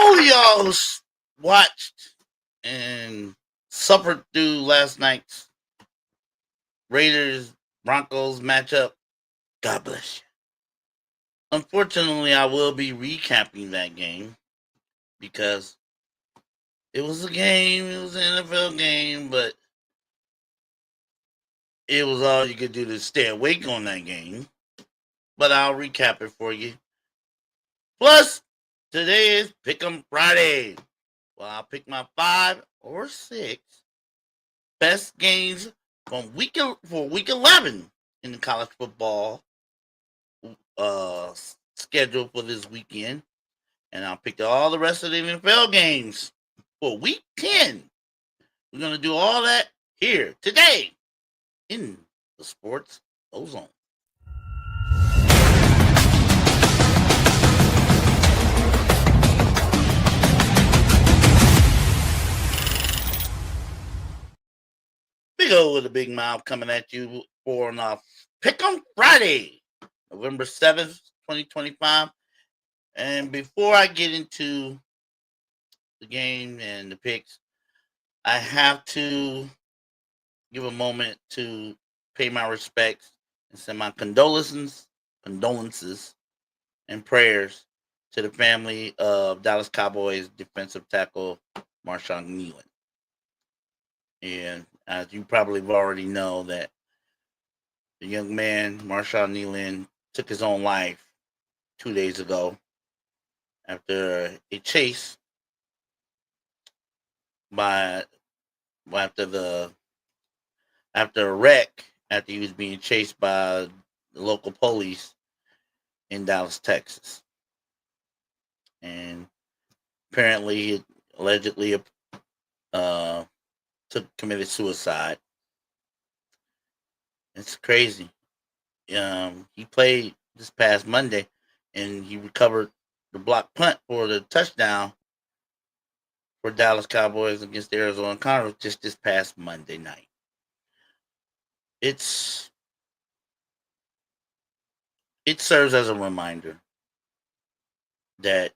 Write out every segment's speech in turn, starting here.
all y'all watched and suffered through last night's Raiders Broncos matchup, God bless you. Unfortunately, I will be recapping that game because it was a game, it was an NFL game, but it was all you could do to stay awake on that game. But I'll recap it for you. Plus, today is Pick'em Friday. Well, I'll pick my 5 or 6 best games from week 11 in the college football uh, schedule for this weekend, and I'll pick all the rest of the NFL games for week 10. We're gonna do all that here today in the Sports Ozone. Big O with a big mouth coming at you for an Pick'em Friday, November 7th, 2025. And before I get into the game and the picks, I have to give a moment to pay my respects and send my condolences and prayers to the family of Dallas Cowboys defensive tackle Marshawn Kneeland. And as you probably already know, that the young man, Marshawn Kneeland, took his own life 2 days ago after a chase by after a wreck after he was being chased by the local police in Dallas, Texas. And apparently he allegedly committed suicide. It's crazy. He played this past Monday, and he recovered the block punt for the touchdown for Dallas Cowboys against the Arizona Cardinals just this past Monday night. It serves as a reminder that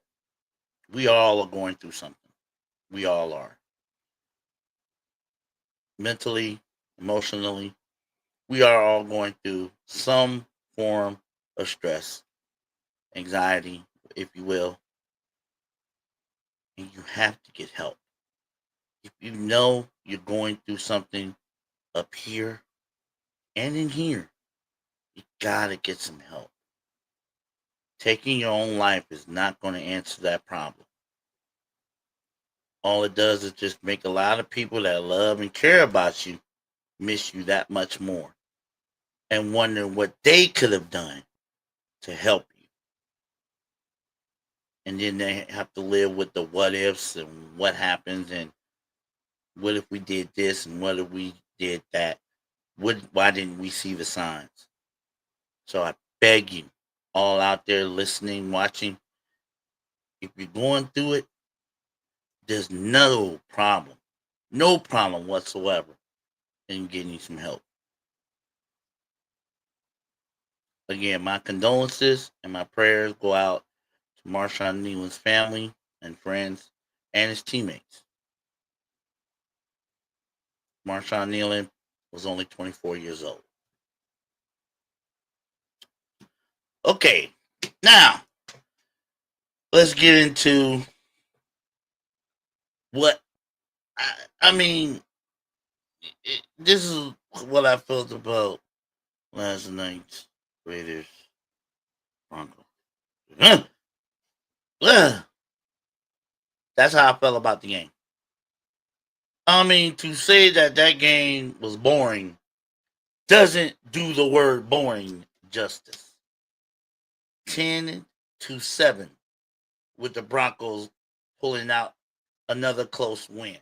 we all are going through something. We all are. Mentally, emotionally, we are all going through some form of stress, anxiety, if you will. And you have to get help. If you know you're going through something up here and in here, you gotta get some help. Taking your own life is not going to answer that problem. All it does is just make a lot of people that love and care about you miss you that much more and wonder what they could have done to help you. And then they have to live with the what ifs and what happens and what if we did this and what if we did that? Why didn't we see the signs? So I beg you, all out there listening, watching, if you're going through it, there's no problem whatsoever in getting some help. Again, my condolences and my prayers go out to Marshawn Kneeland's family and friends and his teammates. Marshawn Kneeland was only 24 years old. Okay, now let's get into what I mean. This is what I felt about last night's Raiders Broncos. That's how I felt about the game. I mean, to say that game was boring doesn't do the word boring justice. 10-7 with the Broncos pulling out another close win.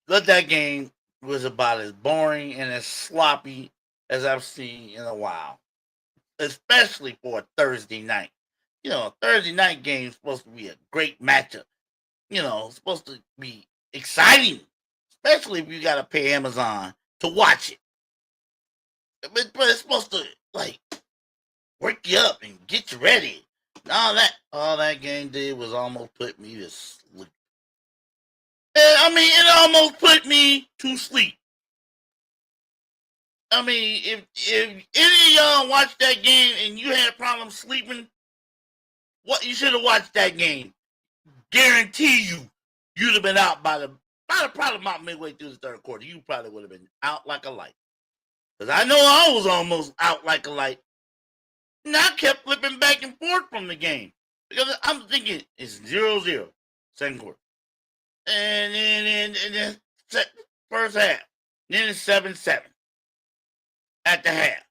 But that game was about as boring and as sloppy as I've seen in a while, especially for a Thursday night. You know, a Thursday night game is supposed to be a great matchup. You know, it's supposed to be exciting, especially if you got to pay Amazon to watch it. But it's supposed to, like, work you up and get you ready. All that game did was almost put me to sleep. I mean, it almost put me to sleep. I mean, if any of y'all watched that game and you had problems sleeping, what you should have watched that game. Guarantee you'd have been out by the probably about midway through the third quarter. You probably would have been out like a light. Because I know I was almost out like a light. And I kept flipping back and forth from the game. Because I'm thinking it's 0-0, second quarter. And then first half. Then it's 7-7 at the half.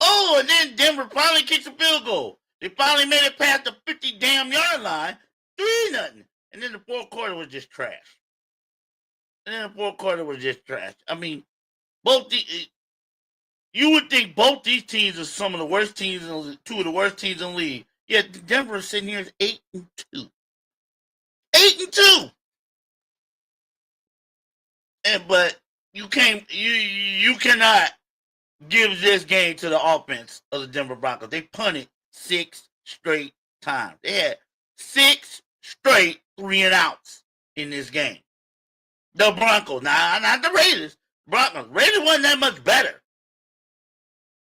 Oh, and then Denver finally kicks a field goal. They finally made it past the 50-damn-yard line. 3-0. And then the fourth quarter was just trash. I mean, you would think both these teams are some of the worst teams, two of the worst teams in the league. Yet Denver is sitting here at 8-2. 8-2. But you cannot give this game to the offense of the Denver Broncos. They punted 6 straight times. They had 6 straight 3-and-outs in this game. The Broncos, not the Raiders. Raiders wasn't that much better.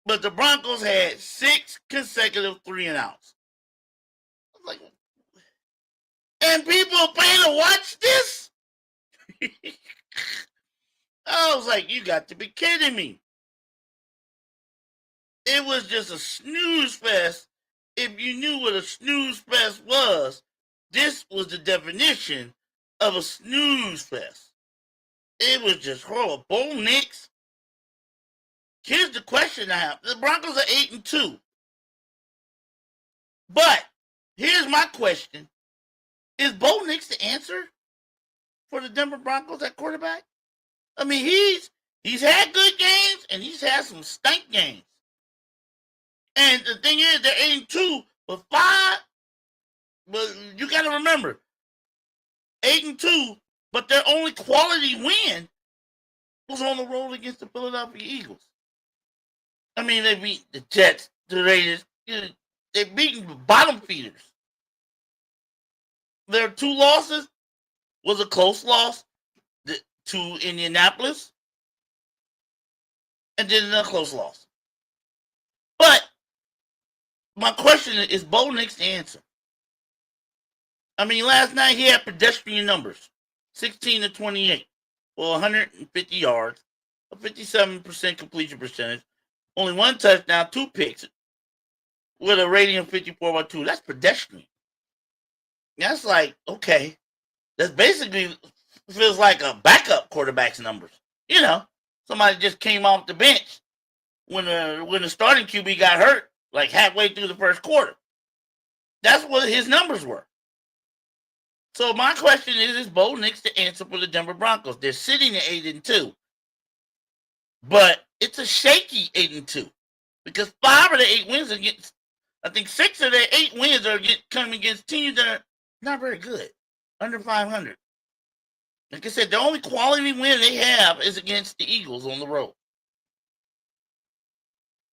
But the Broncos had 6 consecutive 3-and-outs. Like, and people are paying to watch this? I was like, you got to be kidding me. It was just a snooze fest. If you knew what a snooze fest was, this was the definition of a snooze fest. It was just horrible. Bo Nix. Here's the question I have. The Broncos are 8-2. But here's my question. Is Bo Nix the answer for the Denver Broncos at quarterback? I mean, he's had good games and he's had some stank games. And the thing is, they're 8-2, but you got to remember, 8-2, but their only quality win was on the road against the Philadelphia Eagles. I mean, they beat the Jets, the Raiders. They beaten the bottom feeders. Their 2 losses was a close loss to Indianapolis, and then another close loss. But my question is Bo Nix the answer? I mean, last night he had pedestrian numbers, 16-28 for 150 yards, a 57% completion percentage, only 1 touchdown, 2 picks, with a rating of 54/2. That's pedestrian. That's like, okay. That's basically feels like a backup quarterback's numbers. You know, somebody just came off the bench when the starting QB got hurt, like halfway through the first quarter. That's what his numbers were. So my question is Bo Nix the answer for the Denver Broncos? They're sitting at 8-2. But it's a shaky 8-2. Because 5 of the 8 wins against, I think 6 of the 8 wins are coming against teams that are not very good, under 500. Like I said, the only quality win they have is against the Eagles on the road.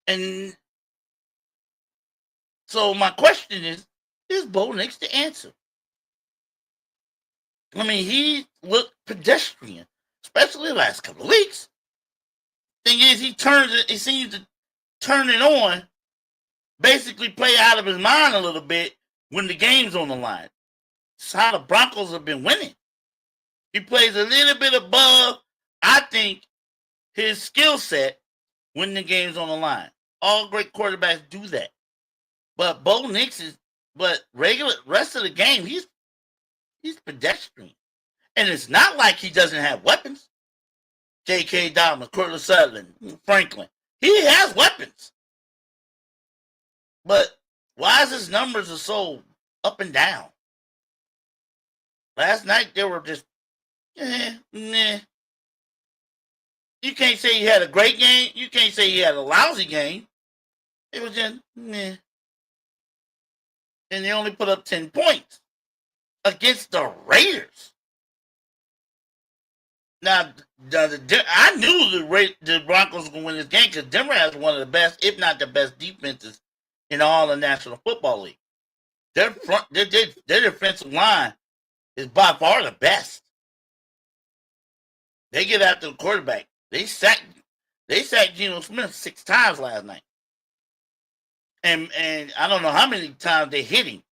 And so my question is Bo Nix the answer? I mean, he looked pedestrian, especially the last couple of weeks. Thing is, he seems to turn it on, basically play out of his mind a little bit when the game's on the line. It's how the Broncos have been winning. He plays a little bit above, I think, his skill set when the game's on the line. All great quarterbacks do that. But Bo Nix rest of the game, he's pedestrian. And it's not like he doesn't have weapons. J.K. Dobbins, Cortland Sutherland, Franklin. He has weapons. But why is his numbers are so up and down? Last night they were just nah. You can't say he had a great game. You can't say he had a lousy game. It was just nah. And they only put up 10 points against the Raiders. Now, I knew the Broncos were going to win this game because Denver has one of the best, if not the best, defenses in all the National Football League. their defensive line is by far the best. They get after the quarterback. They sacked Geno Smith 6 times last night. And I don't know how many times they hit him,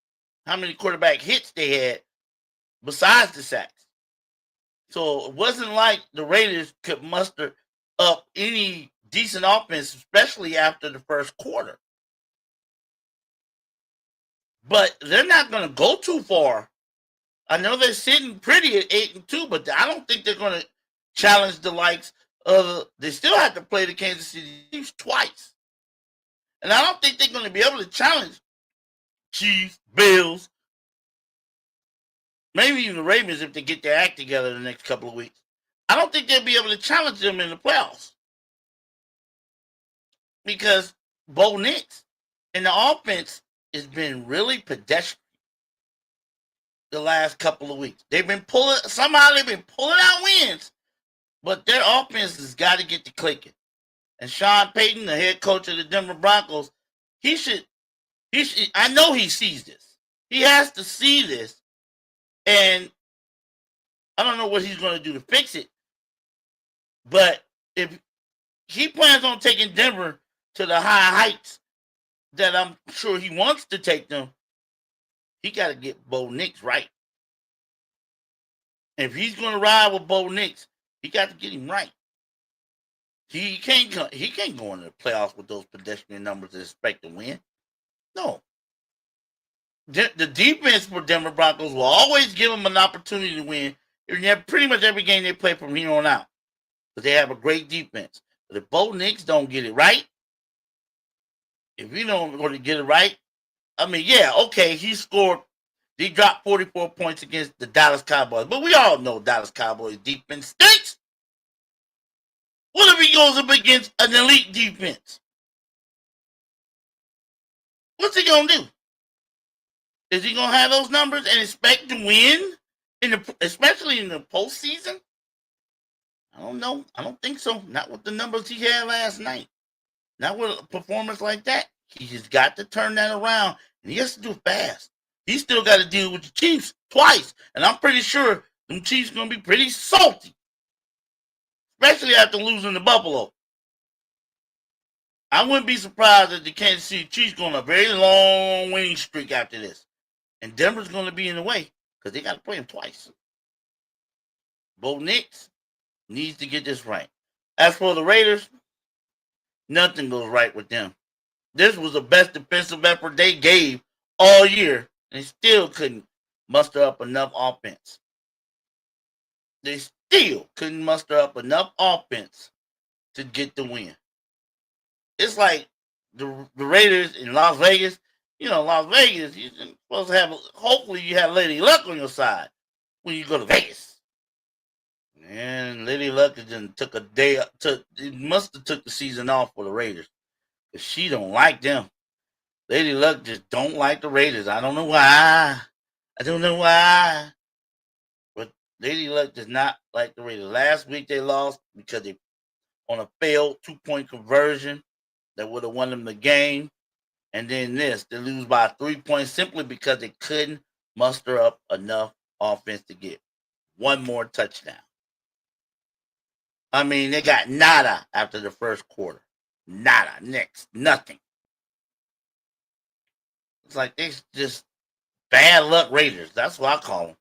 how many quarterback hits they had besides the sacks. So it wasn't like the Raiders could muster up any decent offense, especially after the first quarter. But they're not going to go too far. I know they're sitting pretty at 8-2, but I don't think they're going to challenge the likes of. They still have to play the Kansas City Chiefs twice, and I don't think they're going to be able to challenge Chiefs, Bills, maybe even the Ravens if they get their act together in the next couple of weeks. I don't think they'll be able to challenge them in the playoffs because Bo Nix and the offense has been really pedestrian the last couple of weeks. They've been pulling out wins, but their offense has got to get to clicking. And Sean Payton, the head coach of the Denver Broncos, he should. I know he sees this. He has to see this, and I don't know what he's going to do to fix it. But if he plans on taking Denver to the high heights that I'm sure he wants to take them, he got to get Bo Nix right. If he's going to ride with Bo Nix, he got to get him right. He can't go into the playoffs with those pedestrian numbers and expect to win. No. The defense for Denver Broncos will always give them an opportunity to win in pretty much every game they play from here on out. But they have a great defense. But if Bo Nix don't get it right, if he don't want to get it right, I mean, yeah, okay, he dropped 44 points against the Dallas Cowboys. But we all know Dallas Cowboys defense stinks. What if he goes up against an elite defense? What's he going to do? Is he going to have those numbers and expect to win, especially in the postseason? I don't know. I don't think so. Not with the numbers he had last night. Not with a performance like that. He just got to turn that around, and he has to do it fast. He still got to deal with the Chiefs twice, and I'm pretty sure them Chiefs going to be pretty salty, especially after losing to Buffalo. I wouldn't be surprised if the Kansas City Chiefs go on a very long winning streak after this. And Denver's going to be in the way because they got to play him twice. Bo Nix needs to get this right. As for the Raiders, nothing goes right with them. This was the best defensive effort they gave all year, and they still couldn't muster up enough offense. They still couldn't muster up enough offense to get the win. It's like the Raiders in Las Vegas. You know, Las Vegas, you're supposed to have, hopefully you have Lady Luck on your side when you go to Vegas. And Lady Luck took a day, it must have took the season off for the Raiders. Because she don't like them. Lady Luck just don't like the Raiders. I don't know why. But Lady Luck does not like the Raiders. Last week they lost because they on a failed 2-point conversion that would have won them the game. And then they lose by 3 points simply because they couldn't muster up enough offense to get one more touchdown. I mean, they got nada after the first quarter. Nada. Next. Nothing. It's like they just bad luck Raiders. That's what I call them.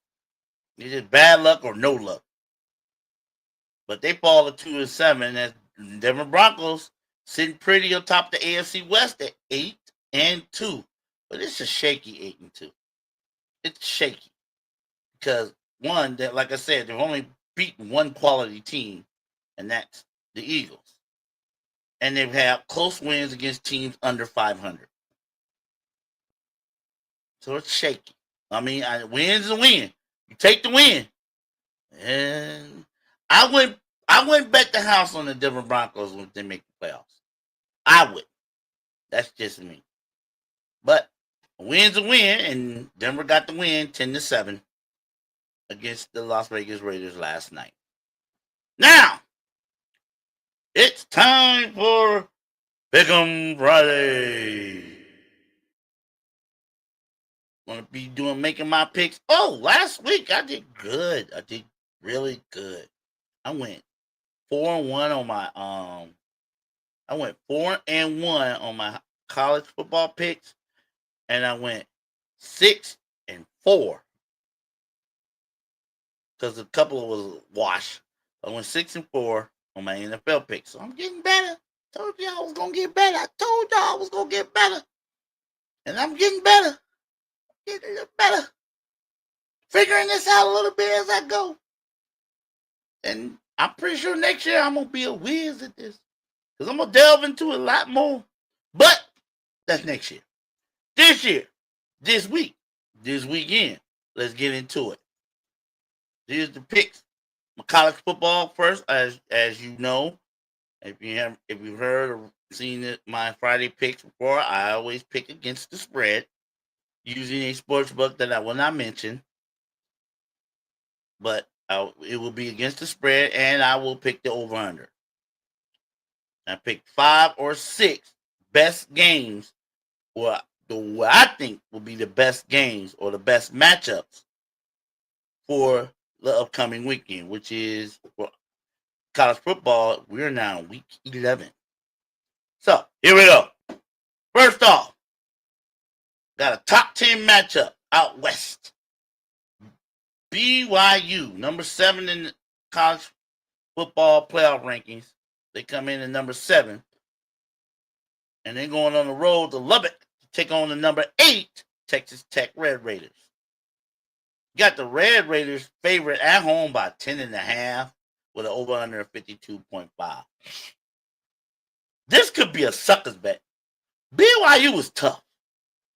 They just bad luck or no luck. But they fall to 2-7 as Denver Broncos sitting pretty on top of the AFC West at 8-2. But it's a shaky 8-2. It's shaky. Because one, that like I said, they've only beaten one quality team, and that's the Eagles. And they've had close wins against teams under 500. So it's shaky. I mean, win's a win. You take the win. And I wouldn't bet the house on the Denver Broncos when they make the playoffs. I would. That's just me. But a win's a win, and Denver got the win 10-7 against the Las Vegas Raiders last night. Now, it's time for Pick'em Friday. Gonna be making my picks. Oh, last week I did good. I did really good. I went 4-1 on my I went 4-1 on my college football picks, and I went 6-4 because a couple was wash. I went 6-4 on my NFL picks, so I'm getting better. Told you I was gonna get better. I told y'all I was gonna get better, and I'm getting better. Getting a little better. Figuring this out a little bit as I go, and I'm pretty sure next year I'm gonna be a whiz at this because I'm gonna delve into a lot more. But that's next year. This year, this week, this weekend, let's get into it. Here's the picks. My college football first, as you know, if you've heard or seen my Friday picks before, I always pick against the spread using a sports book that I will not mention, but it will be against the spread, and I will pick the over under. I picked 5 or 6 best games, or what I think will be the best games or the best matchups for the upcoming weekend, which is for college football. We're now in week 11. So here we go. First off, got a top 10 matchup out west. BYU, number 7 in the college football playoff rankings. They come in at number 7. And they're going on the road to Lubbock to take on the number 8 Texas Tech Red Raiders. Got the Red Raiders favorite at home by 10.5 with an over-under of 52.5. This could be a sucker's bet. BYU is tough.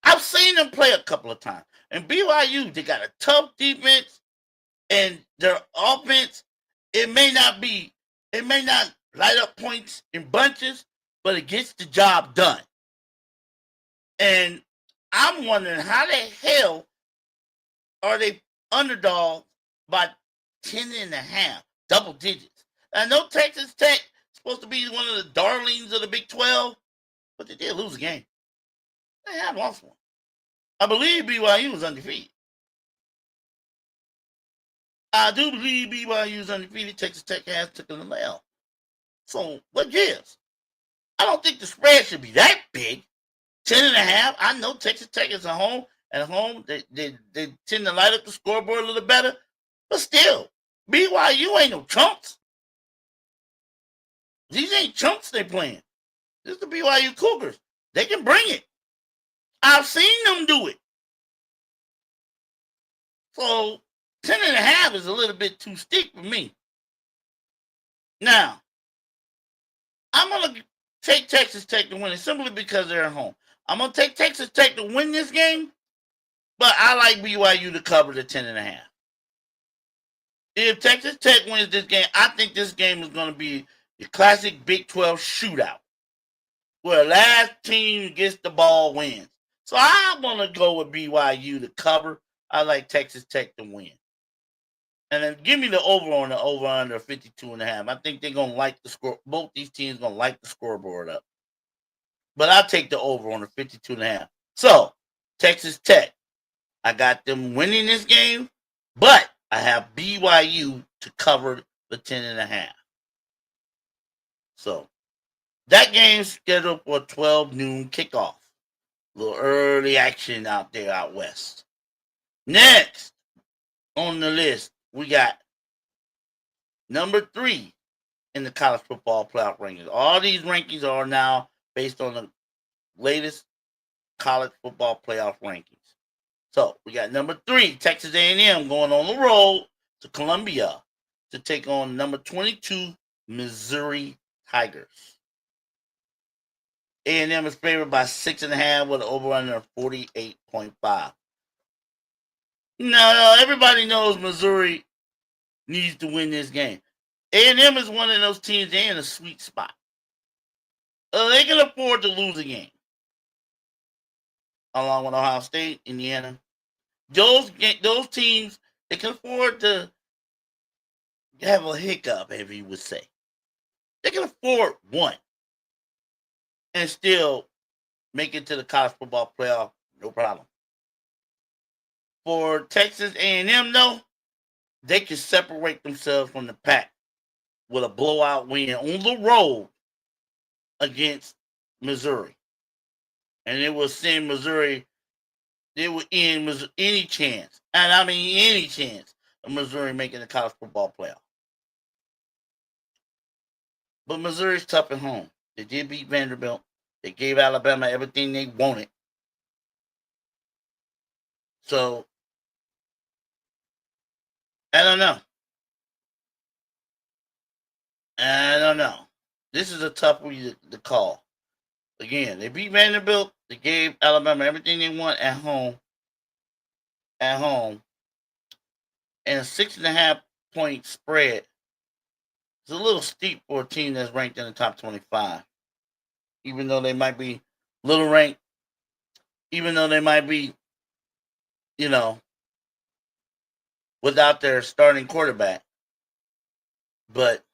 I've seen them play a couple of times. And BYU, they got a tough defense, and their offense, it may not light up points in bunches, but it gets the job done. And I'm wondering how the hell are they underdogs by 10.5, double digits. I know Texas Tech is supposed to be one of the darlings of the Big 12, but they did lose a game. They have lost one. I believe BYU was undefeated. I do believe BYU is undefeated. Texas Tech has taken the L. So what gives? I don't think the spread should be that big. 10.5. I know Texas Tech is at home. At home, they tend to light up the scoreboard a little better. But still, BYU ain't no chumps. These ain't chumps they playing. This is the BYU Cougars. They can bring it. I've seen them do it. So 10.5 is a little bit too steep for me. Now, I'm going to take Texas Tech to win it simply because they're at home. I'm going to take Texas Tech to win this game, but I like BYU to cover the 10.5. If Texas Tech wins this game, I think this game is going to be the classic Big 12 shootout, where the last team gets the ball wins. So I'm going to go with BYU to cover. I like Texas Tech to win. And then give me the over on the over-under 52.5. I think they're going to like the score. Both these teams going to like the scoreboard up. But I'll take the over on the 52.5. So, Texas Tech, I got them winning this game, but I have BYU to cover the 10.5. So, that game's scheduled for 12 noon kickoff. A little early action out there out west. Next on the list, we got number 3 in the college football playoff rankings. All these rankings are now based on the latest college football playoff rankings. So we got number 3, Texas A&M, going on the road to Columbia to take on number 22, Missouri Tigers. A&M is favored by 6.5 with an over-under of 48.5. No, everybody knows Missouri needs to win this game. A&M is one of those teams, they're in a sweet spot. They can afford to lose a game. Along with Ohio State, Indiana. Those teams, they can afford to have a hiccup, if you would say. They can afford one and still make it to the college football playoff, no problem. For Texas A&M, though, they can separate themselves from the pack with a blowout win on the road against Missouri. And it will send Missouri, it will end any chance, and I mean any chance, of Missouri making the college football playoff. But Missouri's tough at home. They did beat Vanderbilt. They gave Alabama everything they wanted. So, I don't know. This is a tough one to call. Again, they beat Vanderbilt. They gave Alabama everything they want at home. And a 6.5 point spread is a little steep for a team that's ranked in the top 25. Even though they might be little ranked, even though they might be, without their starting quarterback. But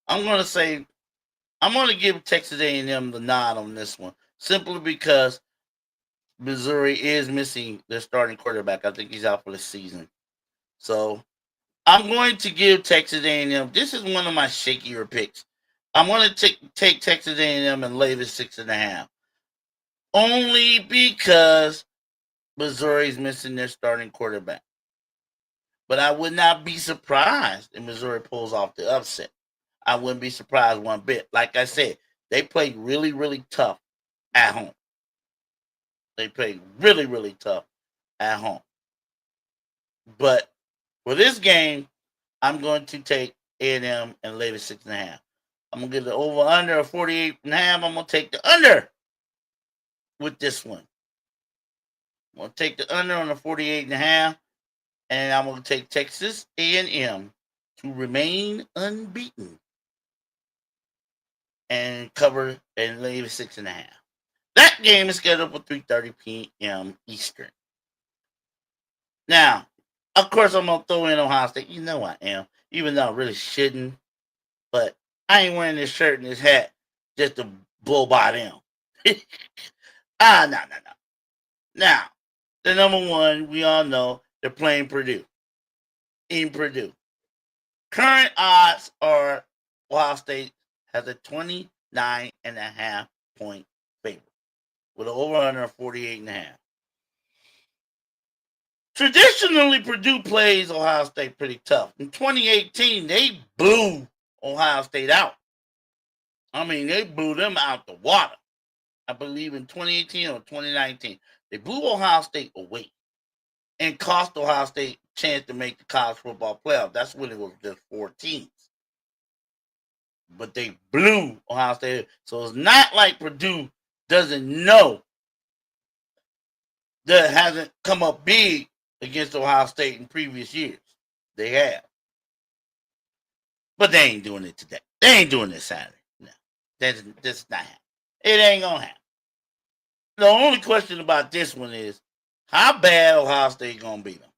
I'm going to give Texas A&M the nod on this one, simply because Missouri is missing their starting quarterback. I think he's out for the season. So I'm going to give Texas A&M. This is one of my shakier picks. I'm going to take Texas A&M and lay the 6.5. Only because Missouri's missing their starting quarterback. But I would not be surprised if Missouri pulls off the upset. I wouldn't be surprised one bit. Like I said, they played really, really tough at home. They played really, really tough at home. But for this game, I'm going to take A&M and lay the 6.5. I'm going to get the over-under of 48.5. I'm going to take the under with this one. I'm going to take the under on the 48.5. And I'm going to take Texas A&M to remain unbeaten and cover and lay the 6.5. That game is scheduled for 3:30 p.m. Eastern. Now, of course, I'm going to throw in Ohio State. You know I am, even though I really shouldn't. But I ain't wearing this shirt and this hat just to blow by them. No. Now, the number one, we all know, they're playing Purdue. In Purdue. Current odds are Ohio State has a 29.5 point favor with an over-under of 48.5. Traditionally, Purdue plays Ohio State pretty tough. In 2018, they blew Ohio State out. I mean, they blew them out the water. I believe in 2018 or 2019. They blew Ohio State away and cost Ohio State a chance to make the college football playoff. That's when it was just 4 teams. But they blew Ohio State. So it's not like Purdue doesn't know that it hasn't come up big against Ohio State in previous years. They have. But they ain't doing it today. They ain't doing it Saturday. No. That's not happening. It ain't going to happen. The only question about this one is, how bad Ohio State going to beat them?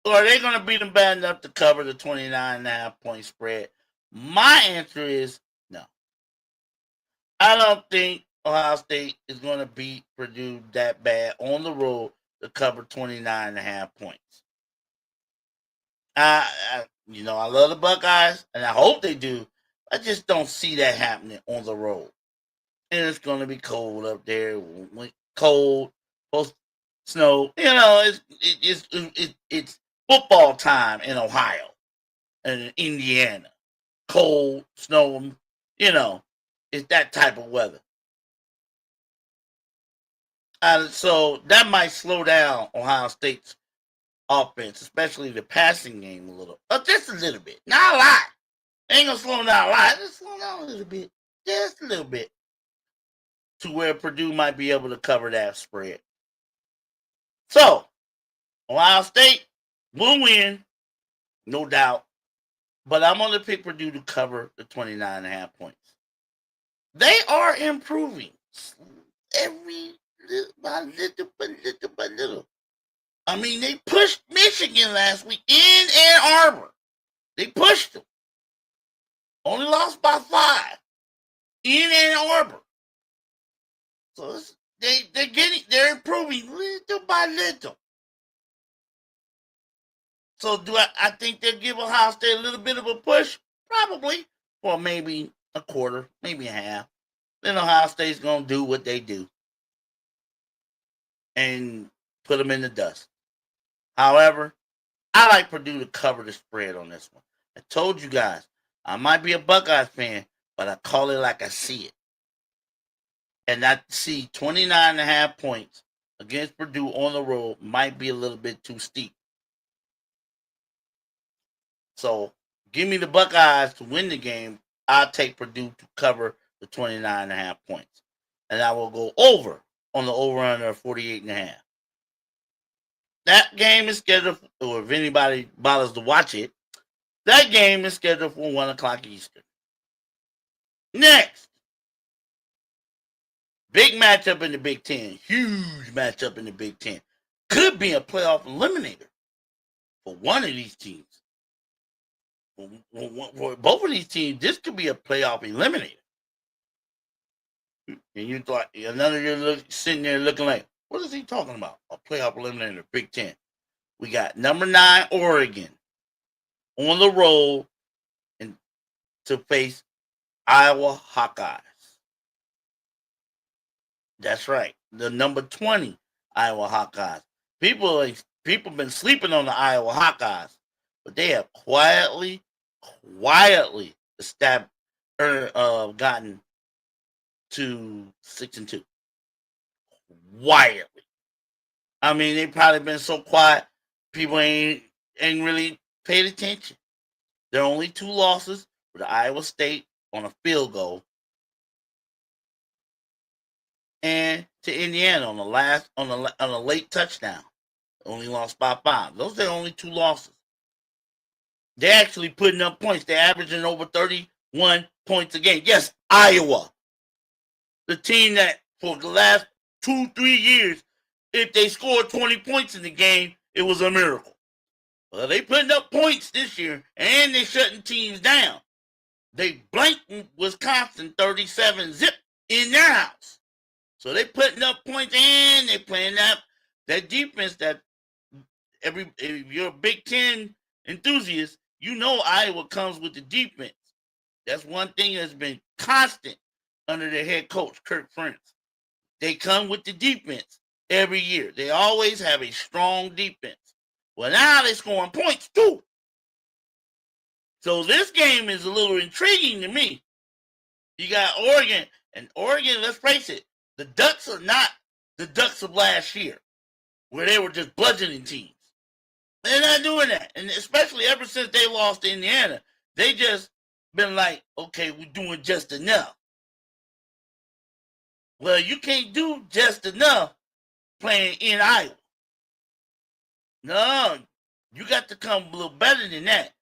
Or are they going to beat them bad enough to cover the 29.5 point spread? My answer is no. I don't think Ohio State is going to beat Purdue that bad on the road to cover 29.5 points. I love the Buckeyes, and I hope they do. I just don't see that happening on the road. And it's going to be cold up there. Cold, post snow. It's football time in Ohio and in Indiana. Cold, snow, it's that type of weather. So that might slow down Ohio State's offense, especially the passing game a little. Just a little bit. Not a lot. Ain't going to slow down a lot. Just slow down a little bit. Just a little bit. To where Purdue might be able to cover that spread. So, Ohio State will win, no doubt. But I'm going to pick Purdue to cover the 29.5 points. They are little by little. I mean, they pushed Michigan last week in Ann Arbor. They pushed them. Only lost by 5 in Ann Arbor. So they're improving. improving little by little. So do I think they'll give Ohio State a little bit of a push? Probably. For maybe a quarter, maybe a half. Then Ohio State's going to do what they do and put them in the dust. However, I like Purdue to cover the spread on this one. I told you guys, I might be a Buckeyes fan, but I call it like I see it. And I see 29.5 points against Purdue on the road might be a little bit too steep. So give me the Buckeyes to win the game. I'll take Purdue to cover the 29.5 points. And I will go over on the over-under of 48.5. That game is scheduled, or if anybody bothers to watch it, that game is scheduled for 1 o'clock Eastern. Next, big matchup in the Big Ten. Huge matchup in the Big Ten. Could be a playoff eliminator for one of these teams. For both of these teams, this could be a playoff eliminator. And you thought, another you're sitting there looking like, what is he talking about? A playoff eliminator in the Big Ten. We got number 9 Oregon on the road and to face Iowa Hawkeyes. That's right. The number 20 Iowa Hawkeyes. People been sleeping on the Iowa Hawkeyes, but they have quietly gotten to 6-2. Quietly. I mean, they probably been so quiet, people ain't really paid attention. Their only 2 losses were to Iowa State on a field goal and to Indiana on a late touchdown. Only lost by 5. Those are their only 2 losses. They're actually putting up points. They're averaging over 31 points a game. Yes, Iowa. The team that for the last 2-3 years, if they scored 20 points in the game, it was a miracle. Well, they putting up points this year, and they're shutting teams down. They blanked Wisconsin 37-0 in their house. So they putting up points, and they playing that defense that if you're a Big Ten enthusiast, you know Iowa comes with the defense. That's one thing that's been constant under their head coach, Kirk Ferentz. They come with the defense every year. They always have a strong defense. Well, now they're scoring points too. So this game is a little intriguing to me. You got Oregon, and Oregon, let's face it, the Ducks are not the Ducks of last year, where they were just bludgeoning teams. They're not doing that. And especially ever since they lost to Indiana, they just been like, okay, we're doing just enough. Well, you can't do just enough playing in Iowa. No, you got to come a little better than that.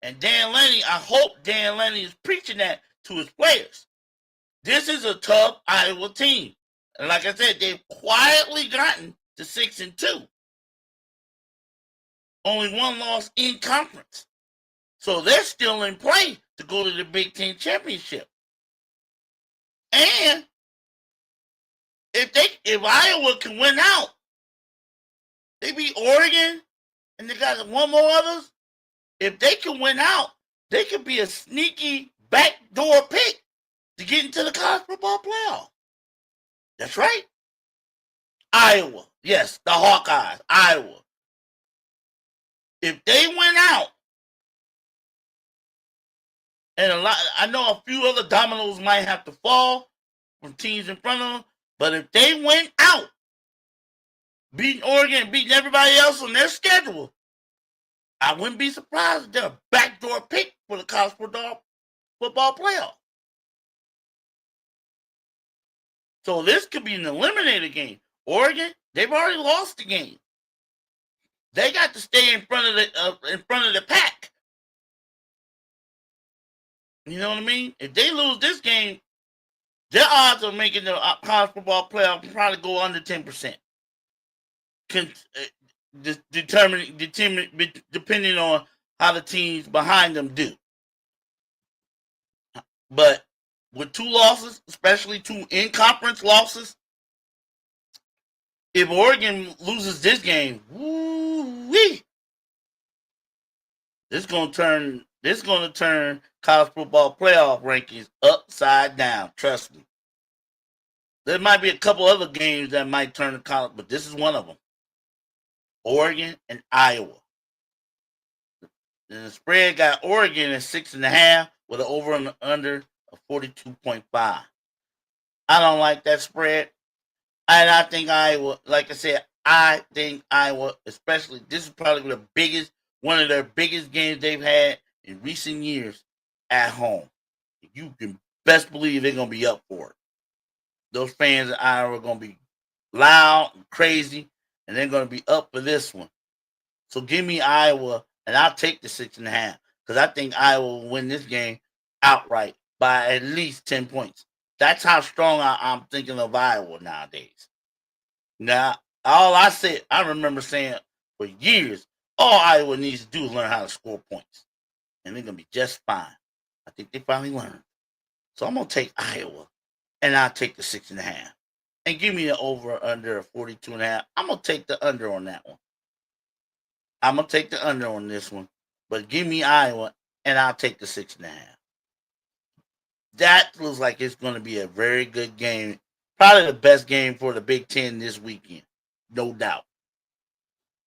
And Dan Lanning, I hope Dan Lanning is preaching that to his players. This is a tough Iowa team. And like I said, they've quietly gotten to 6-2. Only 1 loss in conference. So they're still in play to go to the Big Ten championship. And if Iowa can win out, they beat Oregon and they got 1 more others. If they can win out, they could be a sneaky backdoor pick to get into the college football playoff. That's right. Iowa. Yes, the Hawkeyes. Iowa. If they win out, and I know a few other dominoes might have to fall from teams in front of them, but if they win out, beating Oregon and beating everybody else on their schedule, I wouldn't be surprised if they're a backdoor pick for the college football playoff. So this could be an eliminator game. Oregon, they've already lost the game. They got to stay in front of the pack. You know what I mean? If they lose this game, their odds of making the college football playoff can probably go under 10%. Depending on how the teams behind them do. But with 2 losses, especially 2 in-conference losses, If Oregon loses this game, woo-wee, this gonna turn college football playoff rankings upside down. Trust me. There might be a couple other games that might turn the college, but this is one of them. Oregon and Iowa. And the spread got Oregon at 6.5 with an over and under of 42.5. I don't like that spread. And I think Iowa, like I said, I think Iowa, especially, this is probably one of their biggest games they've had in recent years at home. You can best believe they're going to be up for it. Those fans in Iowa are going to be loud and crazy, and they're going to be up for this one. So give me Iowa, and I'll take the 6.5 because I think Iowa will win this game outright by at least 10 points. That's how strong I'm thinking of Iowa nowadays. Now, I remember saying for years, all Iowa needs to do is learn how to score points, and they're going to be just fine. I think they finally learned. So I'm going to take Iowa, and I'll take the 6.5. And give me an over under of 42.5. I'm going to take the under on that one. I'm going to take the under on this one. But give me Iowa, and I'll take the 6.5. That looks like it's going to be a very good game. Probably the best game for the Big Ten this weekend. No doubt.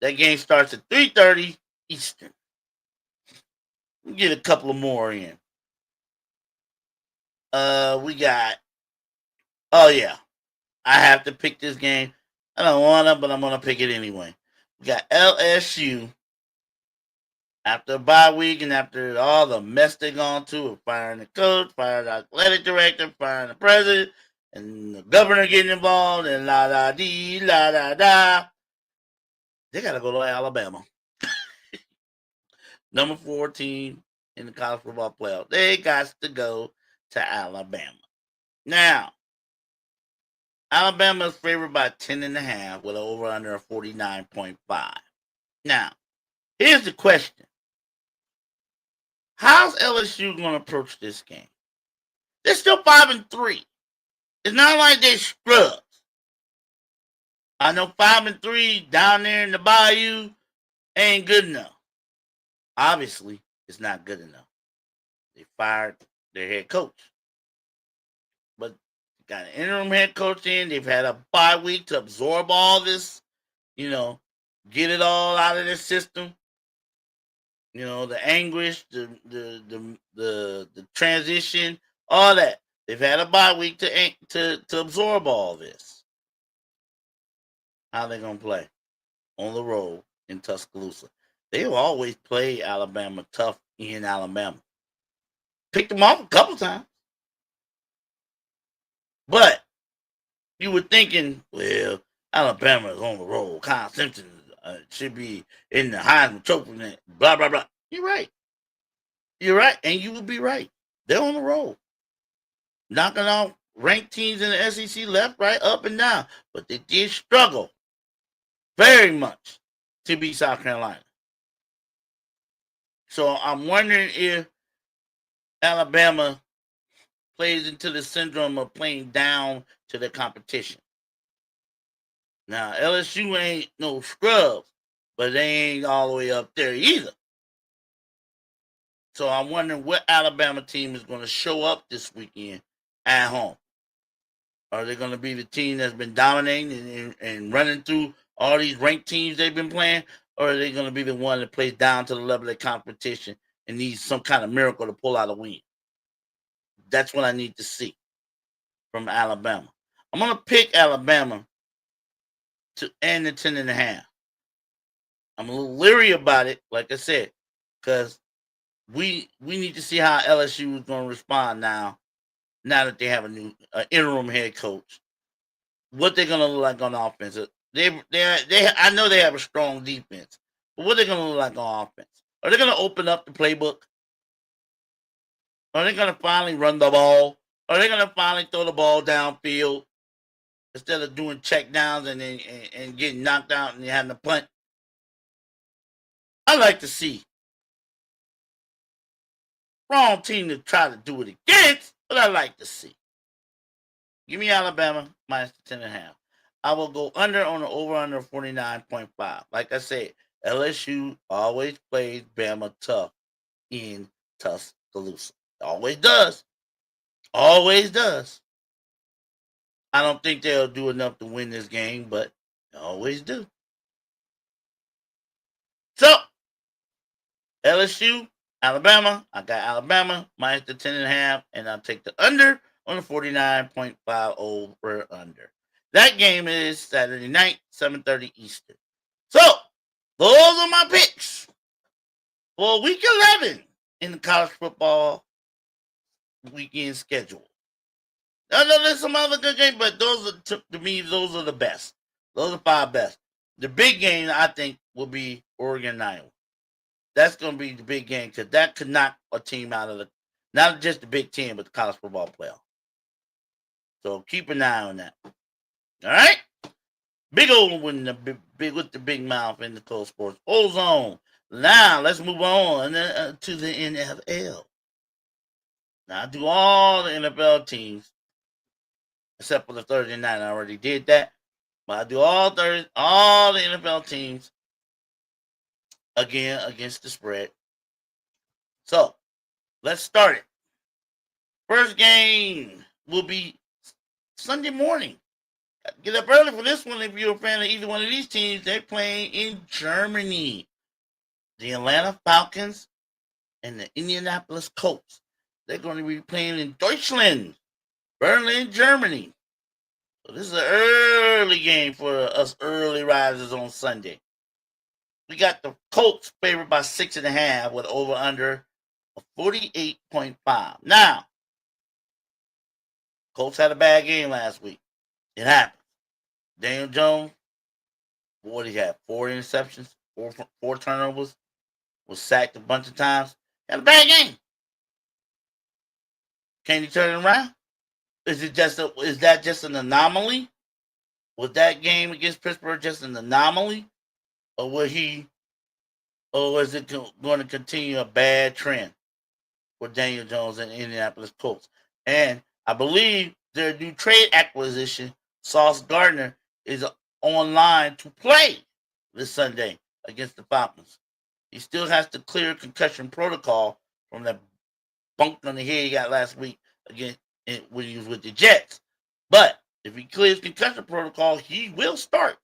That game starts at 3:30 Eastern. We'll get a couple of more in. We got... Oh, yeah. I have to pick this game. I don't want to, but I'm going to pick it anyway. We got LSU. After a bye week and after all the mess they've gone to, firing the coach, firing the athletic director, firing the president, and the governor getting involved, and la-da-dee, la-da-da, they got to go to Alabama. Number 14 in the college football playoff. They got to go to Alabama. Now, Alabama is favored by 10.5 with an over-under of 49.5. Now, here's the question. How's LSU going to approach this game? They're still 5-3. It's not like they're scrubs. I know 5-3 down there in the bayou ain't good enough. Obviously, it's not good enough. They fired their head coach. But got an interim head coach in. They've had a bye week to absorb all this, get it all out of their system. The anguish, the transition, all that. They've had a bye week to absorb all this. How they gonna play? On the road in Tuscaloosa. They've always played Alabama tough in Alabama. Picked them off a couple times. But you were thinking, well, Alabama is on the road. Kyle Simpson should be in the Heisman Trophy, blah, blah, blah. You're right. You're right, and you would be right. They're on the road. Knocking off ranked teams in the SEC left, right, up, and down. But they did struggle very much to beat South Carolina. So I'm wondering if Alabama plays into the syndrome of playing down to the competition. Now, LSU ain't no scrubs, but they ain't all the way up there either. So I'm wondering what Alabama team is going to show up this weekend at home. Are they going to be the team that's been dominating and running through all these ranked teams they've been playing? Or are they going to be the one that plays down to the level of competition and needs some kind of miracle to pull out a win? That's what I need to see from Alabama. I'm going to pick Alabama to end the 10.5. I'm a little leery about it, like I said, because we need to see how LSU is going to respond now that they have a new interim head coach. What they're going to look like on offense. I know they have a strong defense, but what they're going to look like on offense. Are they going to open up the playbook? Are they going to finally run the ball? Are they going to finally throw the ball downfield instead of doing check downs and getting knocked out and having to punt? I like to see. Wrong team to try to do it against, but I like to see. Give me Alabama minus the 10.5. I will go under on the over-under 49.5. Like I said, LSU always plays Bama tough in Tuscaloosa. Always does. Always does. I don't think they'll do enough to win this game, but they always do. So, LSU, Alabama. I got Alabama minus the 10.5, and I'll take the under on the 49.5 over under. That game is Saturday night, 7:30 Eastern. So, those are my picks for week 11 in the college football weekend schedule. I know there's some other good games, but those are, to me, those are the best. Those are 5 best. The big game, I think, will be Oregon and Iowa. That's going to be the big game because that could knock a team out of the, not just the Big Ten, but the college football playoff. So keep an eye on that. All right? Big old one, with the big mouth in the cold sports ozone. Now let's move on to the NFL. Now I do all the NFL teams except for the Thursday night. I already did that, but I do all the NFL teams again against the spread. So let's start it. First game will be Sunday morning. Get up early for this one if you're a fan of either one of these teams. They're playing in Germany. The Atlanta Falcons and the Indianapolis Colts. They're going to be playing in Deutschland, Berlin, Germany. So this is an early game for us early risers on Sunday. We got the Colts favored by 6.5 with over under of 48.5. Now, Colts had a bad game last week. It happened. Daniel Jones, what did he have? 4 interceptions, four turnovers, was sacked a bunch of times. Had a bad game. Can he turn it around? Is that just an anomaly? Was that game against Pittsburgh just an anomaly? Or is it going to continue a bad trend for Daniel Jones and Indianapolis Colts? And I believe their new trade acquisition, Sauce Gardner, is online to play this Sunday against the Falcons. He still has to clear concussion protocol from that bunk on the head he got last week again when he was with the Jets. But if he clears concussion protocol, he will start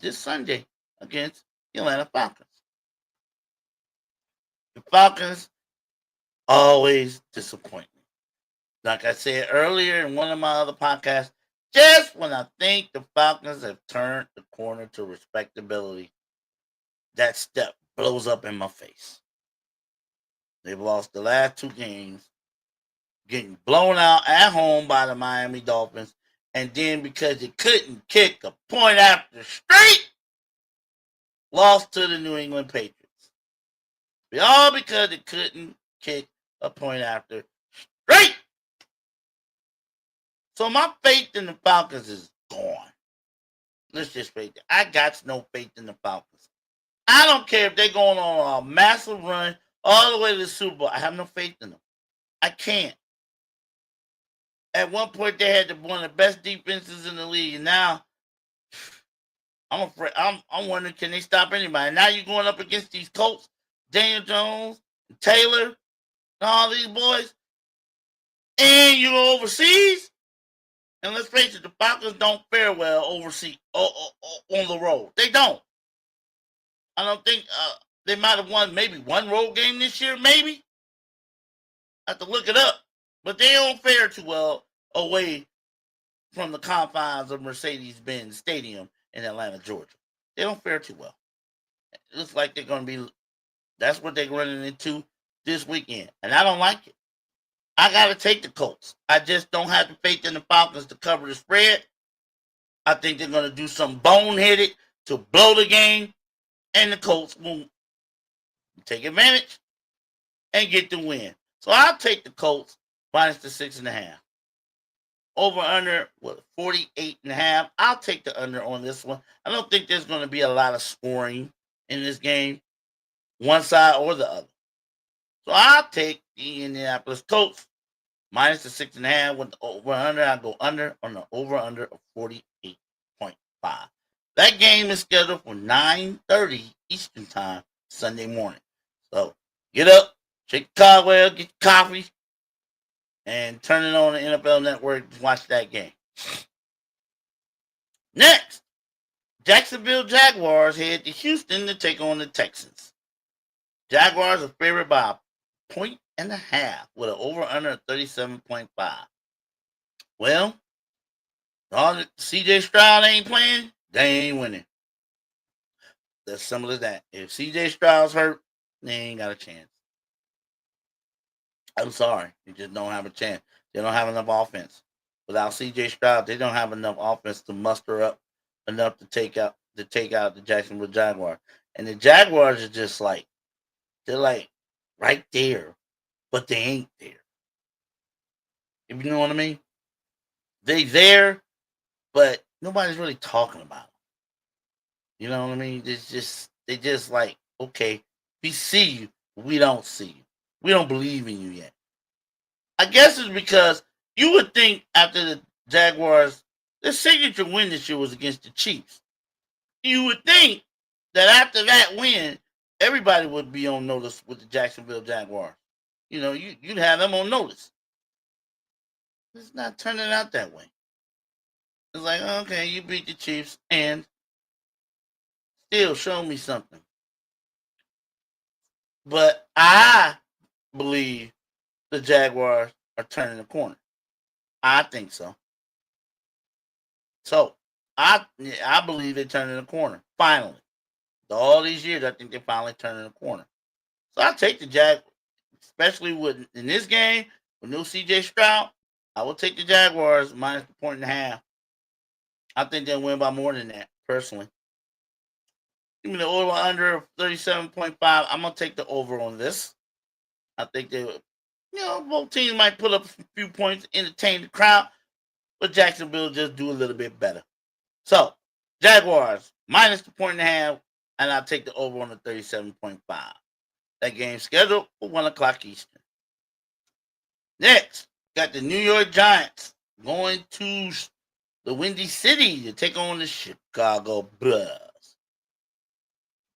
this Sunday against the Atlanta Falcons. The Falcons always disappoint me. Like I said earlier in one of my other podcasts, just when I think the Falcons have turned the corner to respectability, that step blows up in my face. They've lost the last 2 games, getting blown out at home by the Miami Dolphins, and then because they couldn't kick a point after straight, lost to the New England Patriots. All because they couldn't kick a point after straight. So my faith in the Falcons is gone. Let's just face it. I got no faith in the Falcons. I don't care if they're going on a massive run all the way to the Super Bowl. I have no faith in them. I can't. At one point, they had one of the best defenses in the league, and now I'm afraid. I'm wondering, can they stop anybody? Now you're going up against these Colts, Daniel Jones, Taylor, and all these boys, and you're overseas. And let's face it, the Falcons don't fare well overseas on the road. They don't. I don't think they might have won maybe one road game this year, maybe. I have to look it up. But they don't fare too well away from the confines of Mercedes-Benz Stadium in Atlanta, Georgia. They don't fare too well. It looks like they're going to be, that's what they're running into this weekend. And I don't like it. I got to take the Colts. I just don't have the faith in the Falcons to cover the spread. I think they're going to do some boneheaded to blow the game, and the Colts will take advantage and get the win. So I'll take the Colts minus the 6.5. Over under 48.5. I'll take the under on this one. I don't think there's going to be a lot of scoring in this game, one side or the other. So I'll take the Indianapolis Colts minus the 6.5 with the over under. I'll go under on the over under of 48.5. That game is scheduled for 9:30 Eastern Time Sunday morning. So get up, shake the cobweb, get your coffee, and turn it on the NFL Network to watch that game. Next, Jacksonville Jaguars head to Houston to take on the Texans. Jaguars are favored by a point and a half with an over-under of 37.5. Well, all the CJ Stroud ain't playing, they ain't winning. That's simple as that. If CJ Stroud's hurt, they ain't got a chance. I'm sorry. They just don't have a chance. They don't have enough offense. Without CJ Stroud, they don't have enough offense to muster up enough to take out the Jacksonville Jaguars. And the Jaguars are just like they're like right there, but they ain't there. If you know what I mean? They there, but nobody's really talking about them. You know what I mean? They just like, okay, we see you, but we don't see you. We don't believe in you yet. I guess it's because you would think after the Jaguars, their signature win this year was against the Chiefs. You would think that after that win, everybody would be on notice with the Jacksonville Jaguars. You know, you'd have them on notice. It's not turning out that way. It's like, okay, you beat the Chiefs and still show me something. But I believe the Jaguars are turning the corner. I think so. So I believe they're turning the corner. Finally. All these years, I think they're finally turning the corner. So I take the Jaguars, especially with in this game with no CJ Stroud. I will take the Jaguars minus the point and a half. I think they'll win by more than that, personally. Give me the over under 37.5. I'm gonna take the over on this. I think both teams might put up a few points, entertain the crowd, but Jacksonville just do a little bit better. So, Jaguars minus the point and a half, and I'll take the over on the 37.5. That game scheduled for 1 o'clock Eastern. Next, got the New York Giants going to the Windy City to take on the Chicago Bears.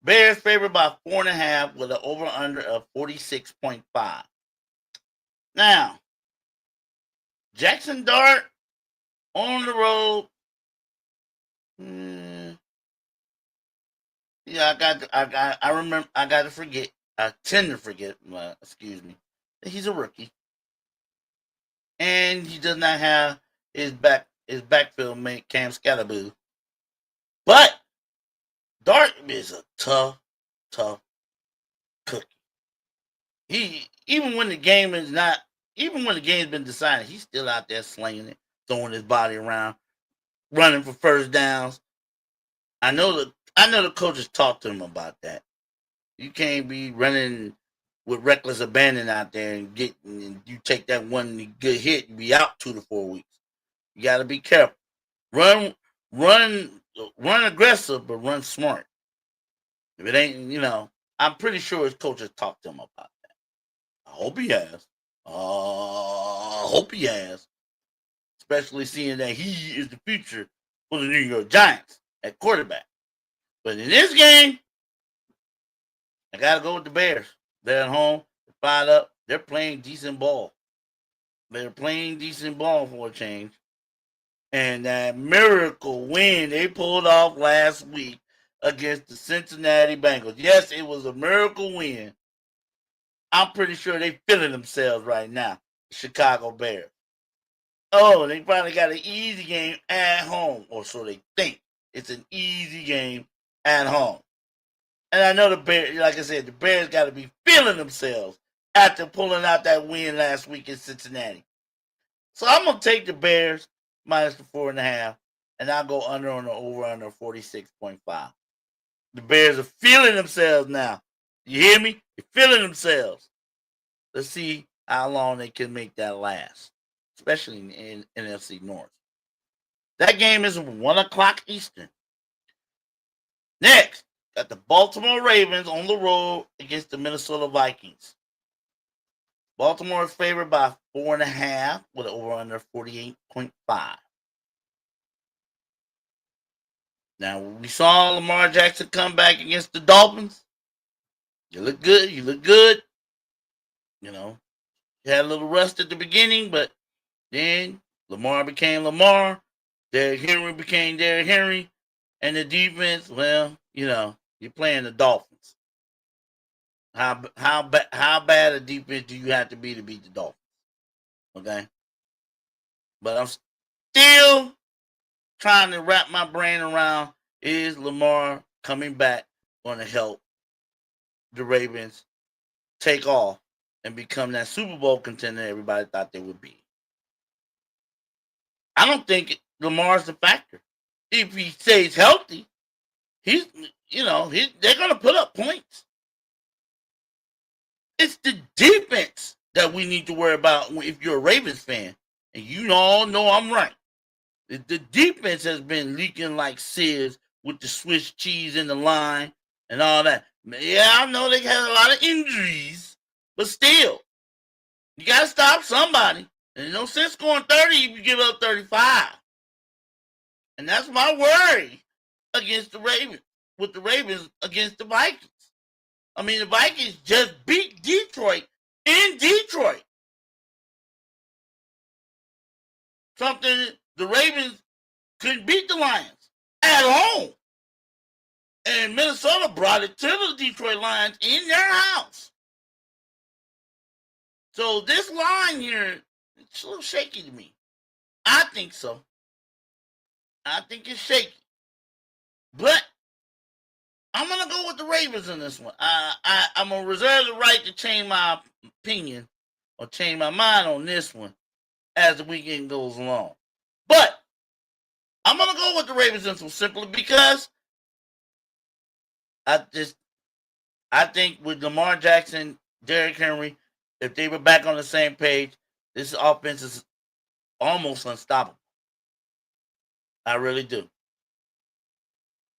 Bears favored by 4.5 with an over-under of 46.5. Now, Jackson Dart on the road. Yeah, I remember. I got to forget. I tend to forget. Excuse me. He's a rookie, and he does not have his backfield mate Cam Scalaboo. But Dart is a tough cookie. He even when the game's been decided, he's still out there slinging it, throwing his body around, running for first downs. I know the coaches talked to him about that. You can't be running with reckless abandon out there and you take that one good hit and be out 2 to 4 weeks. You got to be careful. Run aggressive, but run smart. If it ain't, I'm pretty sure his coaches talked to him about that. I hope he has. Especially seeing that he is the future for the New York Giants at quarterback. But in this game, I got to go with the Bears. They're at home. They're fired up. They're playing decent ball. They're playing decent ball for a change. And that miracle win they pulled off last week against the Cincinnati Bengals. Yes, it was a miracle win. I'm pretty sure they're feeling themselves right now. Chicago Bears. Oh, they finally got an easy game at home, or so they think. It's an easy game at home. And I know the Bears, like I said, the Bears got to be feeling themselves after pulling out that win last week in Cincinnati. So I'm going to take the Bears minus the 4.5, and I'll go under on the over-under 46.5. The Bears are feeling themselves now. You hear me? They're feeling themselves. Let's see how long they can make that last, especially in NFC North. That game is 1 o'clock Eastern. Next, got the Baltimore Ravens on the road against the Minnesota Vikings. Baltimore is favored by 4.5 with an over under 48.5. Now, we saw Lamar Jackson come back against the Dolphins. You look good. You look good. You know, you had a little rust at the beginning, but then Lamar became Lamar. Derrick Henry became Derrick Henry. And the defense, well, you're playing the Dolphins. How bad a defense do you have to be to beat the Dolphins? Okay, but I'm still trying to wrap my brain around, is Lamar coming back going to help the Ravens take off and become that Super Bowl contender everybody thought they would be? I don't think Lamar's the factor. If he stays healthy, they're going to put up points. It's the defense that we need to worry about if you're a Ravens fan. And you all know I'm right. The defense has been leaking like sieves with the Swiss cheese in the line and all that. Yeah, I know they had a lot of injuries, but still, you got to stop somebody. There's no sense going 30 if you give up 35. And that's my worry against the Ravens, with the Ravens against the Vikings. I mean, the Vikings just beat Detroit in Detroit. Something the Ravens couldn't beat the Lions at home. And Minnesota brought it to the Detroit Lions in their house. So this line here, it's a little shaky to me. I think so. I think it's shaky. But I'm going to go with the Ravens in this one. I'm going to reserve the right to change my opinion or change my mind on this one as the weekend goes along. But I'm going to go with the Ravens in this one simply because I think with Lamar Jackson, Derrick Henry, if they were back on the same page, this offense is almost unstoppable. I really do.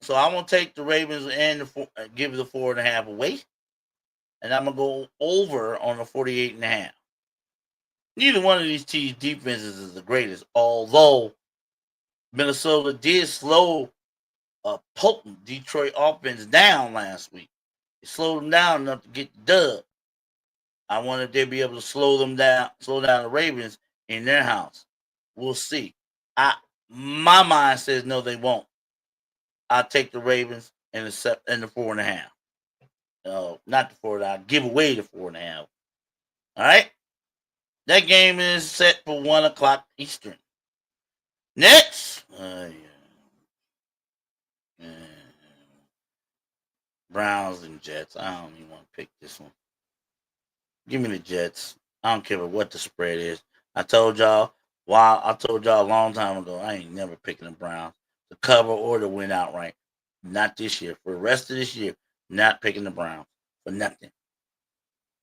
So I'm going to take the Ravens and give the 4.5 away. And I'm going to go over on the 48.5. Neither one of these teams' defenses is the greatest, although Minnesota did slow a potent Detroit offense down last week. It slowed them down enough to get the dub. I wonder if they'll be able to slow down the Ravens in their house. We'll see. My mind says no, they won't. I'll take the Ravens and the 4.5. Not the 4. I'll give away the 4.5. All right. That game is set for 1:00 Eastern. Next, Browns and Jets. I don't even want to pick this one. Give me the Jets. I don't care what the spread is. I told y'all a long time ago, I ain't never picking the Browns. The cover or the win outright. Not this year. For the rest of this year, not picking the Browns for nothing.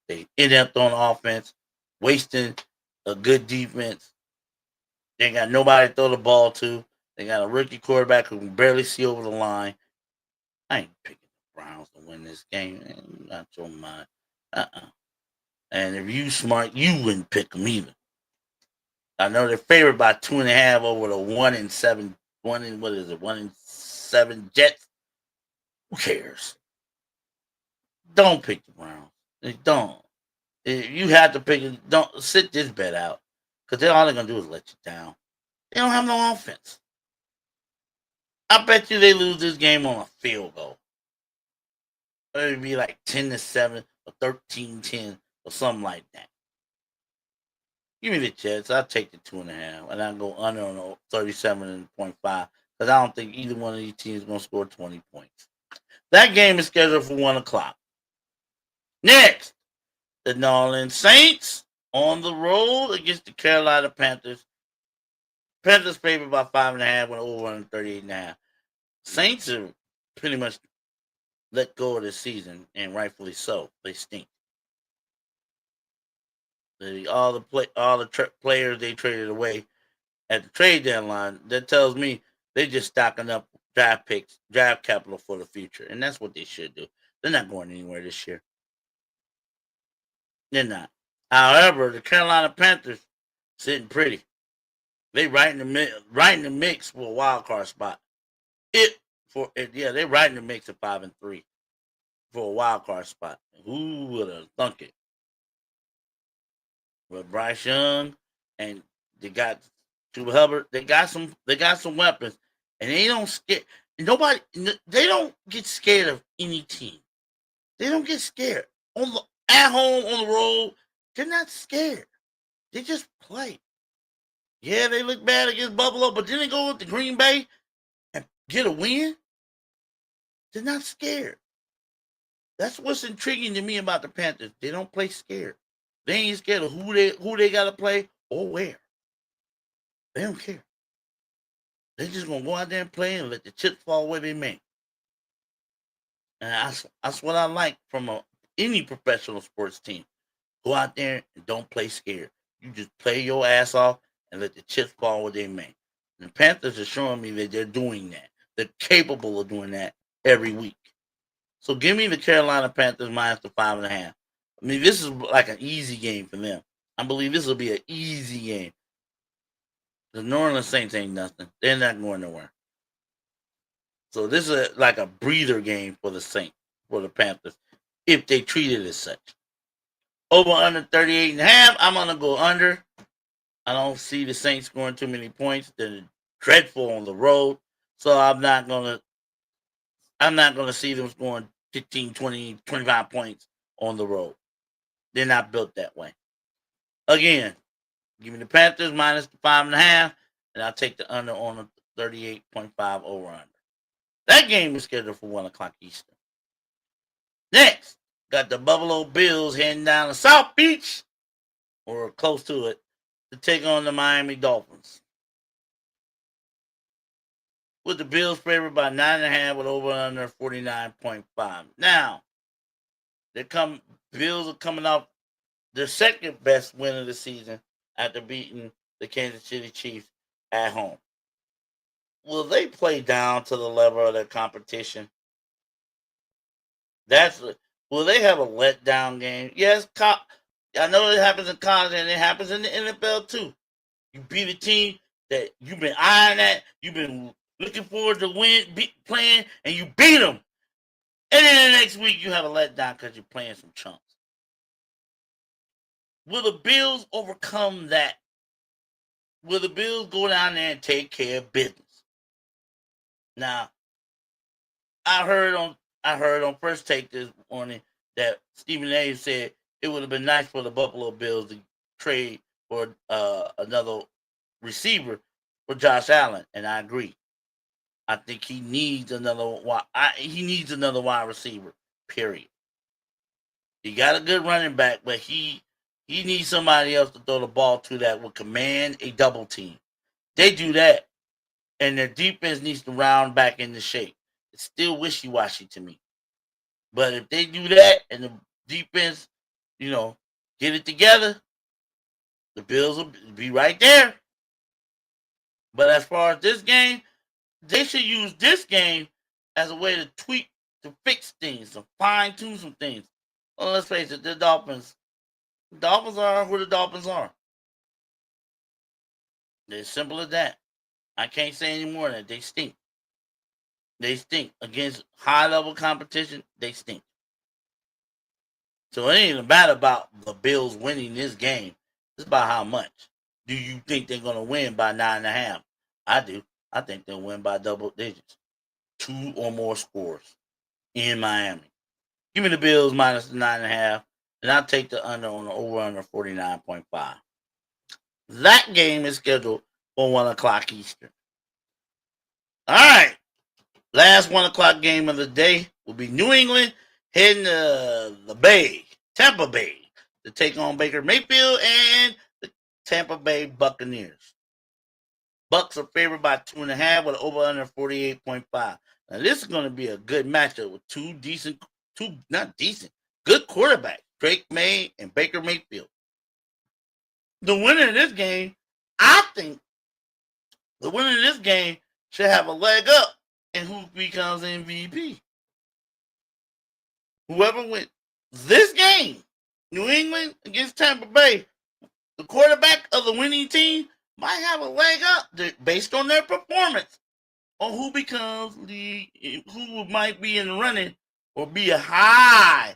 They end up throwing offense, wasting a good defense. They ain't got nobody to throw the ball to. They got a rookie quarterback who can barely see over the line. I ain't picking the Browns to win this game. Not your mind. And if you smart, you wouldn't pick them either. I know they're favored by 2.5 over the 1-7. 1-7 Jets. Who cares? Don't pick the Browns. Don't. If you have to pick it, don't sit this bet out. Because all they're going to do is let you down. They don't have no offense. I bet you they lose this game on a field goal. Or it'd be like 10-7 or 13-10 or something like that. Give me the Jets. I'll take the 2.5. And I'll go under on 37.5. Because I don't think either one of these teams is going to score 20 points. That game is scheduled for 1:00. Next, the New Orleans Saints on the road against the Carolina Panthers. Panthers favored by 5.5 with over on 38.5. Saints are pretty much let go of the season, and rightfully so. They stink. All the players they traded away at the trade deadline, that tells me they're just stocking up draft picks, draft capital for the future, and that's what they should do. They're not going anywhere this year. They're not. However, the Carolina Panthers sitting pretty. They right in the mix for a wild card spot. they're right in the mix of 5-3 for a wild card spot. Who would have thunk it? With Bryce Young and they got Chuba Hubbard, they got some weapons, and they don't scare nobody. They don't get scared of any team. They don't get scared at home, on the road. They're not scared. They just play. Yeah, they look bad against Buffalo, but then they go with the Green Bay and get a win. They're not scared. That's what's intriguing to me about the Panthers. They don't play scared. They ain't scared of who they got to play or where. They don't care. They're just gonna go out there and play and let the chips fall where they may. And that's what I like from any professional sports team. Go out there and don't play scared. You just play your ass off and let the chips fall where they may. And the Panthers are showing me that they're doing that. They're capable of doing that every week. So give me the Carolina Panthers minus the 5.5. I mean, this is like an easy game for them. I believe this will be an easy game. The New Orleans Saints ain't nothing. They're not going nowhere. So this is like a breather game for the Saints, for the Panthers, if they treat it as such. Over under 38.5, I'm going to go under. I don't see the Saints scoring too many points. They're dreadful on the road. So I'm not going to see them scoring 15, 20, 25 points on the road. They're not built that way. Again, give me the Panthers minus the 5.5, and I'll take the under on the 38.5 over under. That game is scheduled for 1 o'clock Eastern. Next, got the Buffalo Bills heading down to South Beach, or close to it, to take on the Miami Dolphins. With the Bills favored by 9.5 with over under 49.5. Now, Bills are coming off their second best win of the season after beating the Kansas City Chiefs at home. Will they play down to the level of their competition? Will they have a letdown game? Yes, I know it happens in college and it happens in the NFL too. You beat a team that you've been eyeing at, you've been looking forward to playing, and you beat them. And then the next week you have a letdown because you're playing some chumps. Will the Bills overcome that? Will the Bills go down there and take care of business? Now, I heard on First Take this morning that Stephen A. said it would have been nice for the Buffalo Bills to trade for another receiver for Josh Allen, and I agree. I think he needs another wide receiver. Period. He got a good running back, but he needs somebody else to throw the ball to that will command a double team. They do that, and their defense needs to round back into shape. It's still wishy-washy to me. But if they do that and the defense, get it together, the Bills will be right there. But as far as this game, they should use this game as a way to fix things, to fine-tune some things. Well, let's face it, the Dolphins are who the Dolphins are. They're as simple as that. I can't say any more than that. They stink. They stink. Against high-level competition, they stink. So it ain't about the Bills winning this game. It's about how much. Do you think they're going to win by 9.5? I do. I think they'll win by double digits. 2 or more scores in Miami. Give me the Bills minus the 9.5, and I'll take the under on the over-under 49.5. That game is scheduled for 1 o'clock Eastern. All right. Last 1 o'clock game of the day will be New England heading to the Bay, Tampa Bay, to take on Baker Mayfield and the Tampa Bay Buccaneers. Bucks are favored by 2.5 with over under 48.5. Now this is going to be a good matchup with good quarterbacks, Drake May and Baker Mayfield. The winner of this game, I think, should have a leg up in who becomes MVP. Whoever wins this game, New England against Tampa Bay, the quarterback of the winning team might have a leg up based on their performance on who becomes who might be in the running or be a high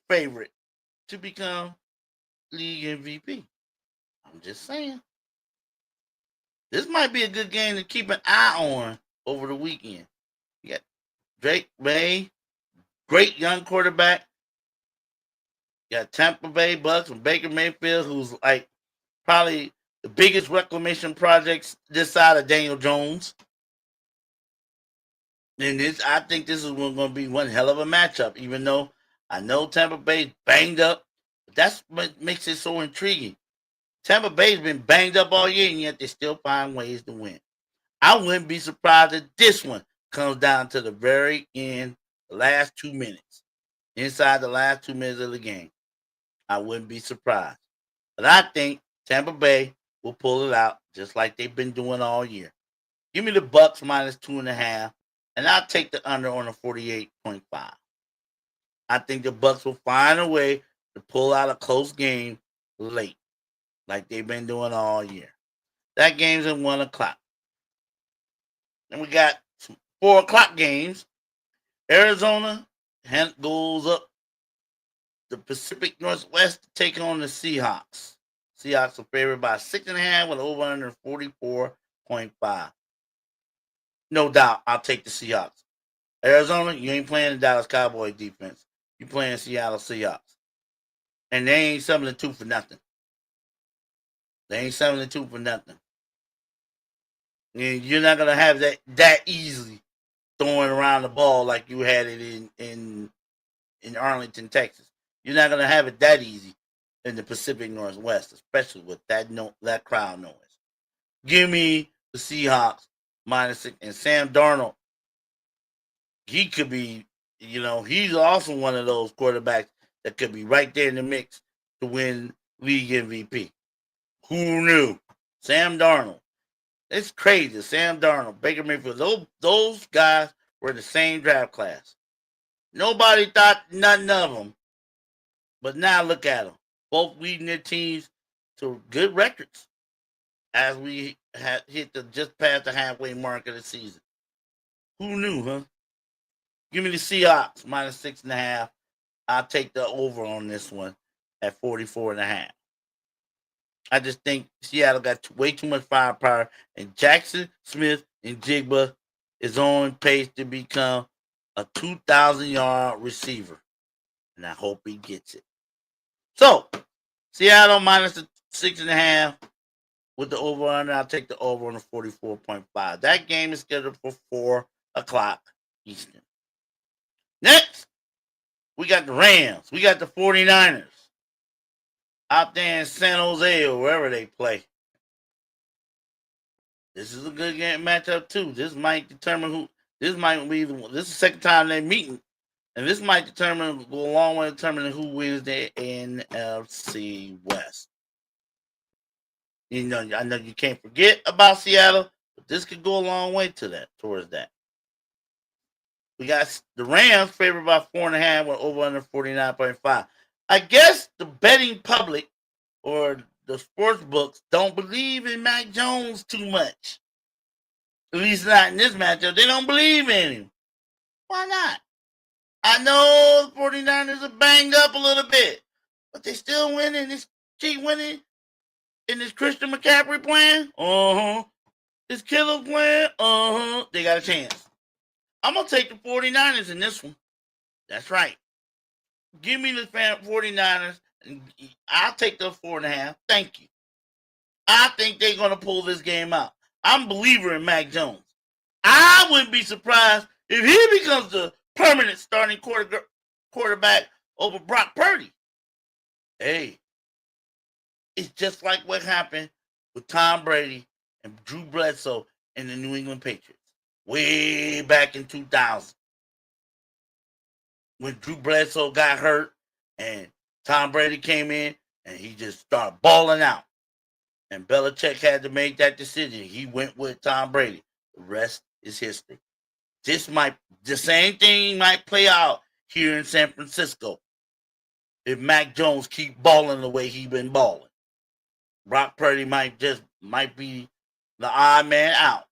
favorite to become league MVP. I'm just saying. This might be a good game to keep an eye on over the weekend. You got Drake May, great young quarterback. You got Tampa Bay Bucks and Baker Mayfield, who's like probably the biggest reclamation projects this side of Daniel Jones. And I think this is going to be one hell of a matchup, even though I know Tampa Bay's banged up. But that's what makes it so intriguing. Tampa Bay's been banged up all year, and yet they still find ways to win. I wouldn't be surprised if this one comes down to the very end, the last 2 minutes. Inside the last 2 minutes of the game. I wouldn't be surprised. But I think Tampa Bay will pull it out just like they've been doing all year. Give me the Bucks minus 2.5, and I'll take the under on a 48.5. I think the Bucks will find a way to pull out a close game late, like they've been doing all year. That game's at 1 o'clock. Then we got some 4 o'clock games. Arizona goes up the Pacific Northwest to take on the Seahawks. Seahawks are favored by 6.5 with over under 44.5. No doubt, I'll take the Seahawks. Arizona, you ain't playing the Dallas Cowboys defense. You playing Seattle Seahawks. And they ain't 7-2 for nothing. They ain't 7-2 for nothing. And you're not gonna have that easily throwing around the ball like you had it in Arlington, Texas. You're not gonna have it that easy in the Pacific Northwest, especially with that crowd noise. Give me the Seahawks -6, and Sam Darnold. He could be, he's also one of those quarterbacks that could be right there in the mix to win league MVP. Who knew? Sam Darnold. It's crazy. Sam Darnold, Baker Mayfield, those guys were in the same draft class. Nobody thought nothing of them. But now look at them. Both leading their teams to good records as we hit just past the halfway mark of the season. Who knew, huh? Give me the Seahawks -6.5. I'll take the over on this one at 44.5. I just think Seattle got way too much firepower, and Jackson Smith and Jigba is on pace to become a 2,000-yard receiver, and I hope he gets it. So, Seattle -6.5 with the over-under. I'll take the over on the 44.5. That game is scheduled for 4 o'clock Eastern. Next, we got the Rams. We got the 49ers out there in San Jose or wherever they play. This is a good game matchup too. This might determine who. This might be this is the second time they're meeting, and this might go a long way determining who wins the NFC West. I know you can't forget about Seattle, but this could go a long way towards that. We got the Rams favored by 4.5 with over under 49.5. I guess the betting public or the sports books don't believe in Mac Jones too much. At least not in this matchup. They don't believe in him. Why not? I know the 49ers are banged up a little bit, but they still winning. They keep winning in this Christian McCaffrey plan. This killer plan. They got a chance. I'm going to take the 49ers in this one. That's right. Give me the 49ers. And I'll take the 4.5. Thank you. I think they're going to pull this game out. I'm a believer in Mac Jones. I wouldn't be surprised if he becomes the permanent starting quarterback over Brock Purdy. Hey, it's just like what happened with Tom Brady and Drew Bledsoe and the New England Patriots way back in 2000. When Drew Bledsoe got hurt and Tom Brady came in and he just started balling out. And Belichick had to make that decision. He went with Tom Brady. The rest is history. The same thing might play out here in San Francisco if Mac Jones keep balling the way he been balling. Brock Purdy might be the odd man out.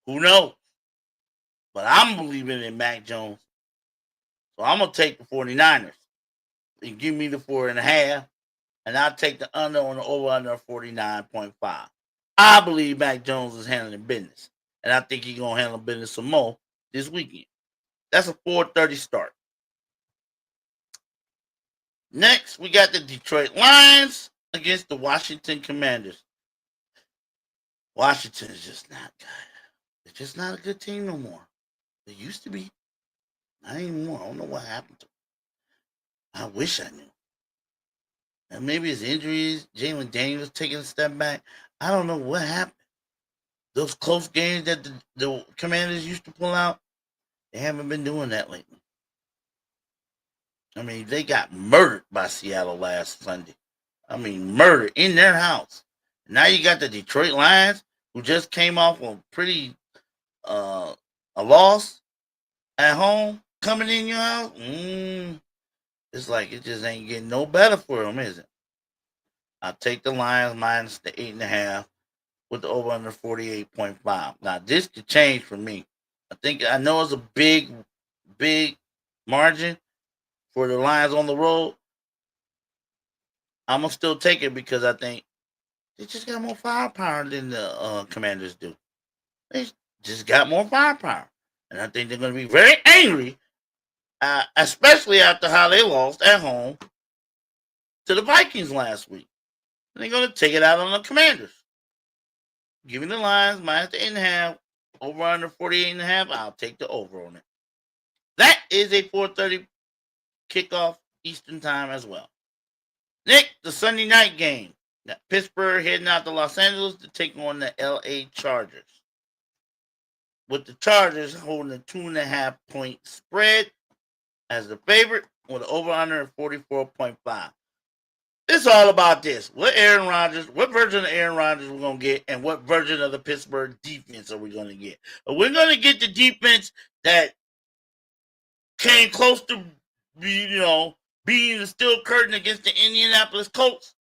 Who knows? But I'm believing in Mac Jones. So I'm going to take the 49ers and give me the 4.5. And I'll take the under on the over under 49.5. I believe Mac Jones is handling business. And I think he's going to handle business some more this weekend. That's a 4:30 start. Next, we got the Detroit Lions against the Washington Commanders. Washington is just not good. They're just not a good team no more. They used to be. Not anymore. I don't know what happened to them. I wish I knew. And maybe his injuries, Jalen Daniels taking a step back. I don't know what happened. Those close games that the Commanders used to pull out, they haven't been doing that lately. I mean, they got murdered by Seattle last Sunday. I mean, murdered in their house. Now you got the Detroit Lions, who just came off a pretty a loss at home, coming in your house. It's like it just ain't getting no better for them, is it? I'll take the Lions minus the 8.5 with the over under 48.5. Now this could change for me. I know it's a big margin for the Lions on the road. I'm gonna still take it because I think they just got more firepower than the Commanders do. They just got more firepower, and I think they're gonna be very angry, especially after how they lost at home to the Vikings last week. And they're gonna take it out on the Commanders. Give me the Lions minus the 8.5, over under 48.5. I'll take the over on it. That is a 4:30 kickoff Eastern time as well. Nick, the Sunday night game. Pittsburgh heading out to Los Angeles to take on the LA Chargers. With the Chargers holding a 2.5 point spread as the favorite with an over under of 44.5. It's all about this. What version of Aaron Rodgers we're going to get, and what version of the Pittsburgh defense are we going to get? We're going to get the defense that came close to, being the steel curtain against the Indianapolis Colts?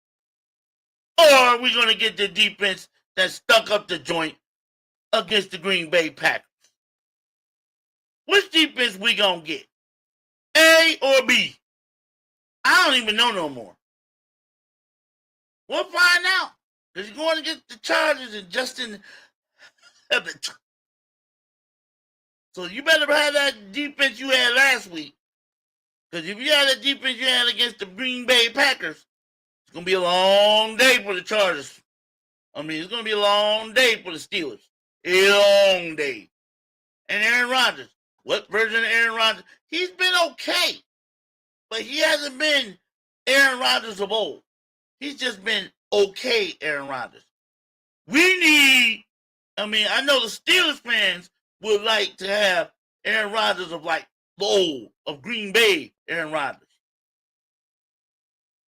Or are we going to get the defense that stuck up the joint against the Green Bay Packers? Which defense we going to get? A or B? I don't even know no more. We'll find out. Because you're going against the Chargers and Justin Herbert. So you better have that defense you had last week. Because if you had that defense you had against the Green Bay Packers, it's going to be a long day for the Chargers. It's going to be a long day for the Steelers. A long day. And Aaron Rodgers. What version of Aaron Rodgers? He's been okay. But he hasn't been Aaron Rodgers of old. He's just been okay, Aaron Rodgers. I know the Steelers fans would like to have Aaron Rodgers of like the old, of Green Bay Aaron Rodgers.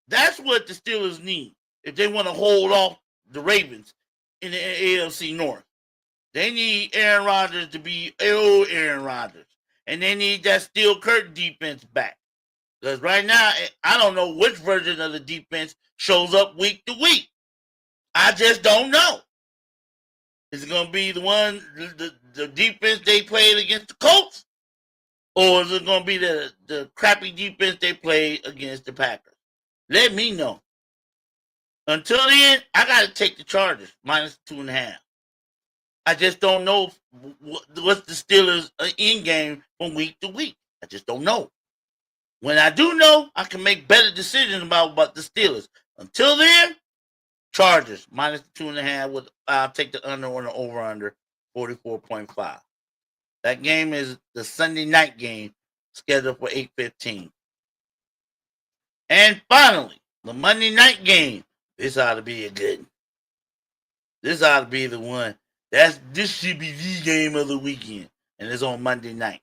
That's what the Steelers need if they want to hold off the Ravens in the AFC North. They need Aaron Rodgers to be old Aaron Rodgers. And they need that steel curtain defense back. Because right now, I don't know which version of the defense shows up week to week. I just don't know. Is it going to be the one, the defense they played against the Colts? Or is it going to be the crappy defense they played against the Packers? Let me know. Until then, I got to take the Chargers, minus 2.5. I just don't know what's the Steelers' end game from week to week. I just don't know. When I do know, I can make better decisions about the Steelers. Until then, Chargers, minus 2.5. I'll take the under on the over-under, 44.5. That game is the Sunday night game, scheduled for 8:15. And finally, the Monday night game. This ought to be a good one. This ought to be the one. This should be the game of the weekend. And it's on Monday night.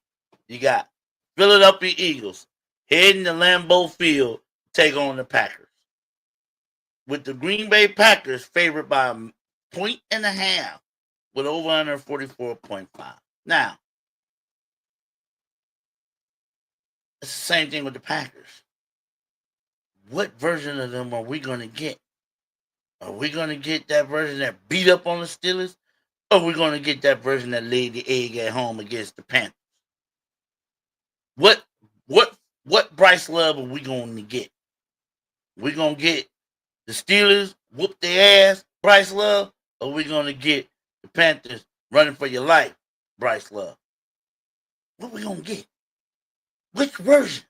You got Philadelphia Eagles heading to Lambeau Field to take on the Packers. With the Green Bay Packers favored by a 1.5 with over under 44.5. Now, it's the same thing with the Packers. What version of them are we going to get? Are we going to get that version that beat up on the Steelers? or we're going to get that version that laid the egg at home against the Panthers? What Bryce Love are we going to get? We're going to get the Steelers whoop their ass, Bryce Love, or we're going to get the Panthers running for your life, Bryce Love? What we going to get? Which version?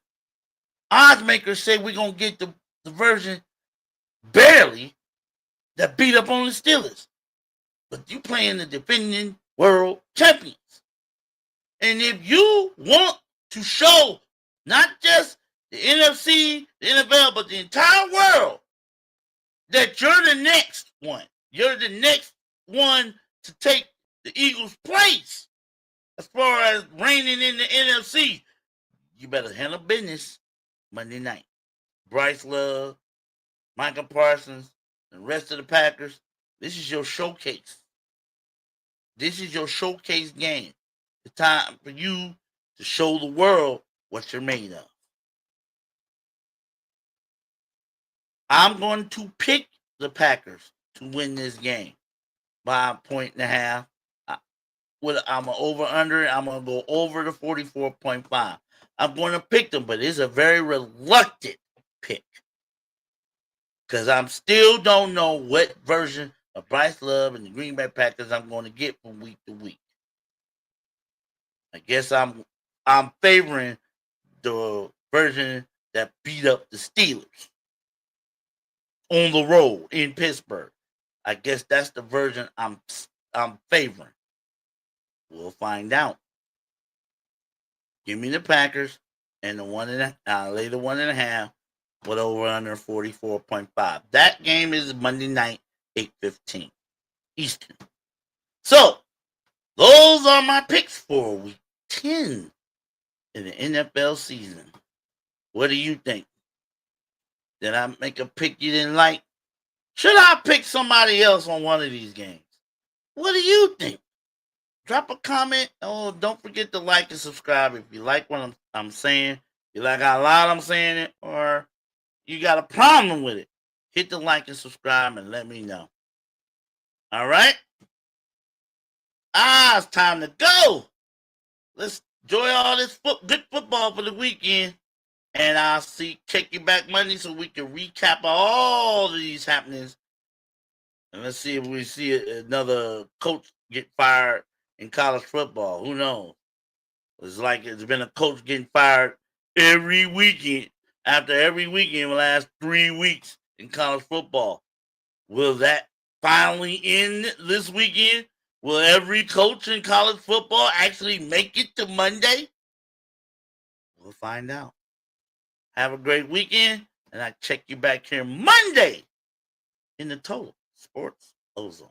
Odds makers say we're going to get the version barely that beat up on the Steelers. But you playing the defending world champions. And if you want to show not just the NFC, the NFL, but the entire world that you're the next one, you're the next one to take the Eagles' place as far as reigning in the NFC, you better handle business Monday night. Bryce Love, Michael Parsons, and the rest of the Packers, this is your showcase. This is your showcase game. It's time for you to show the world what you're made of. I'm going to pick the Packers to win this game by 1.5. I'm an over-under. I'm going to go over the 44.5. I'm going to pick them, but it's a very reluctant pick because I still don't know what version of Bryce Love and the Green Bay Packers I'm going to get from week to week. I guess I'm favoring the version that beat up the Steelers on the road in Pittsburgh. I guess that's the version I'm favoring. We'll find out. Give me the Packers and the 1.5. Lay the 1.5 with over under 44.5. That game is Monday night, 8:15 Eastern. So those are my picks for week 10 in the NFL season. What do you think? Did I make a pick you didn't like? Should I pick somebody else on one of these games? What do you think? Drop a comment. Oh, don't forget to like and subscribe if you like what I'm saying. You like how loud I'm saying it, or you got a problem with it. Hit the like and subscribe and let me know. All right? It's time to go. Let's enjoy all this good football for the weekend. And I'll check you back Monday so we can recap all of these happenings. And let's see if we see another coach get fired in college football. Who knows? It's like it's been a coach getting fired every weekend. After every weekend, the last 3 weeks in college football. Will that finally end this weekend? Will every coach in college football actually make it to Monday? We'll find out. Have a great weekend, and I check you back here Monday in the Total Sports Ozone.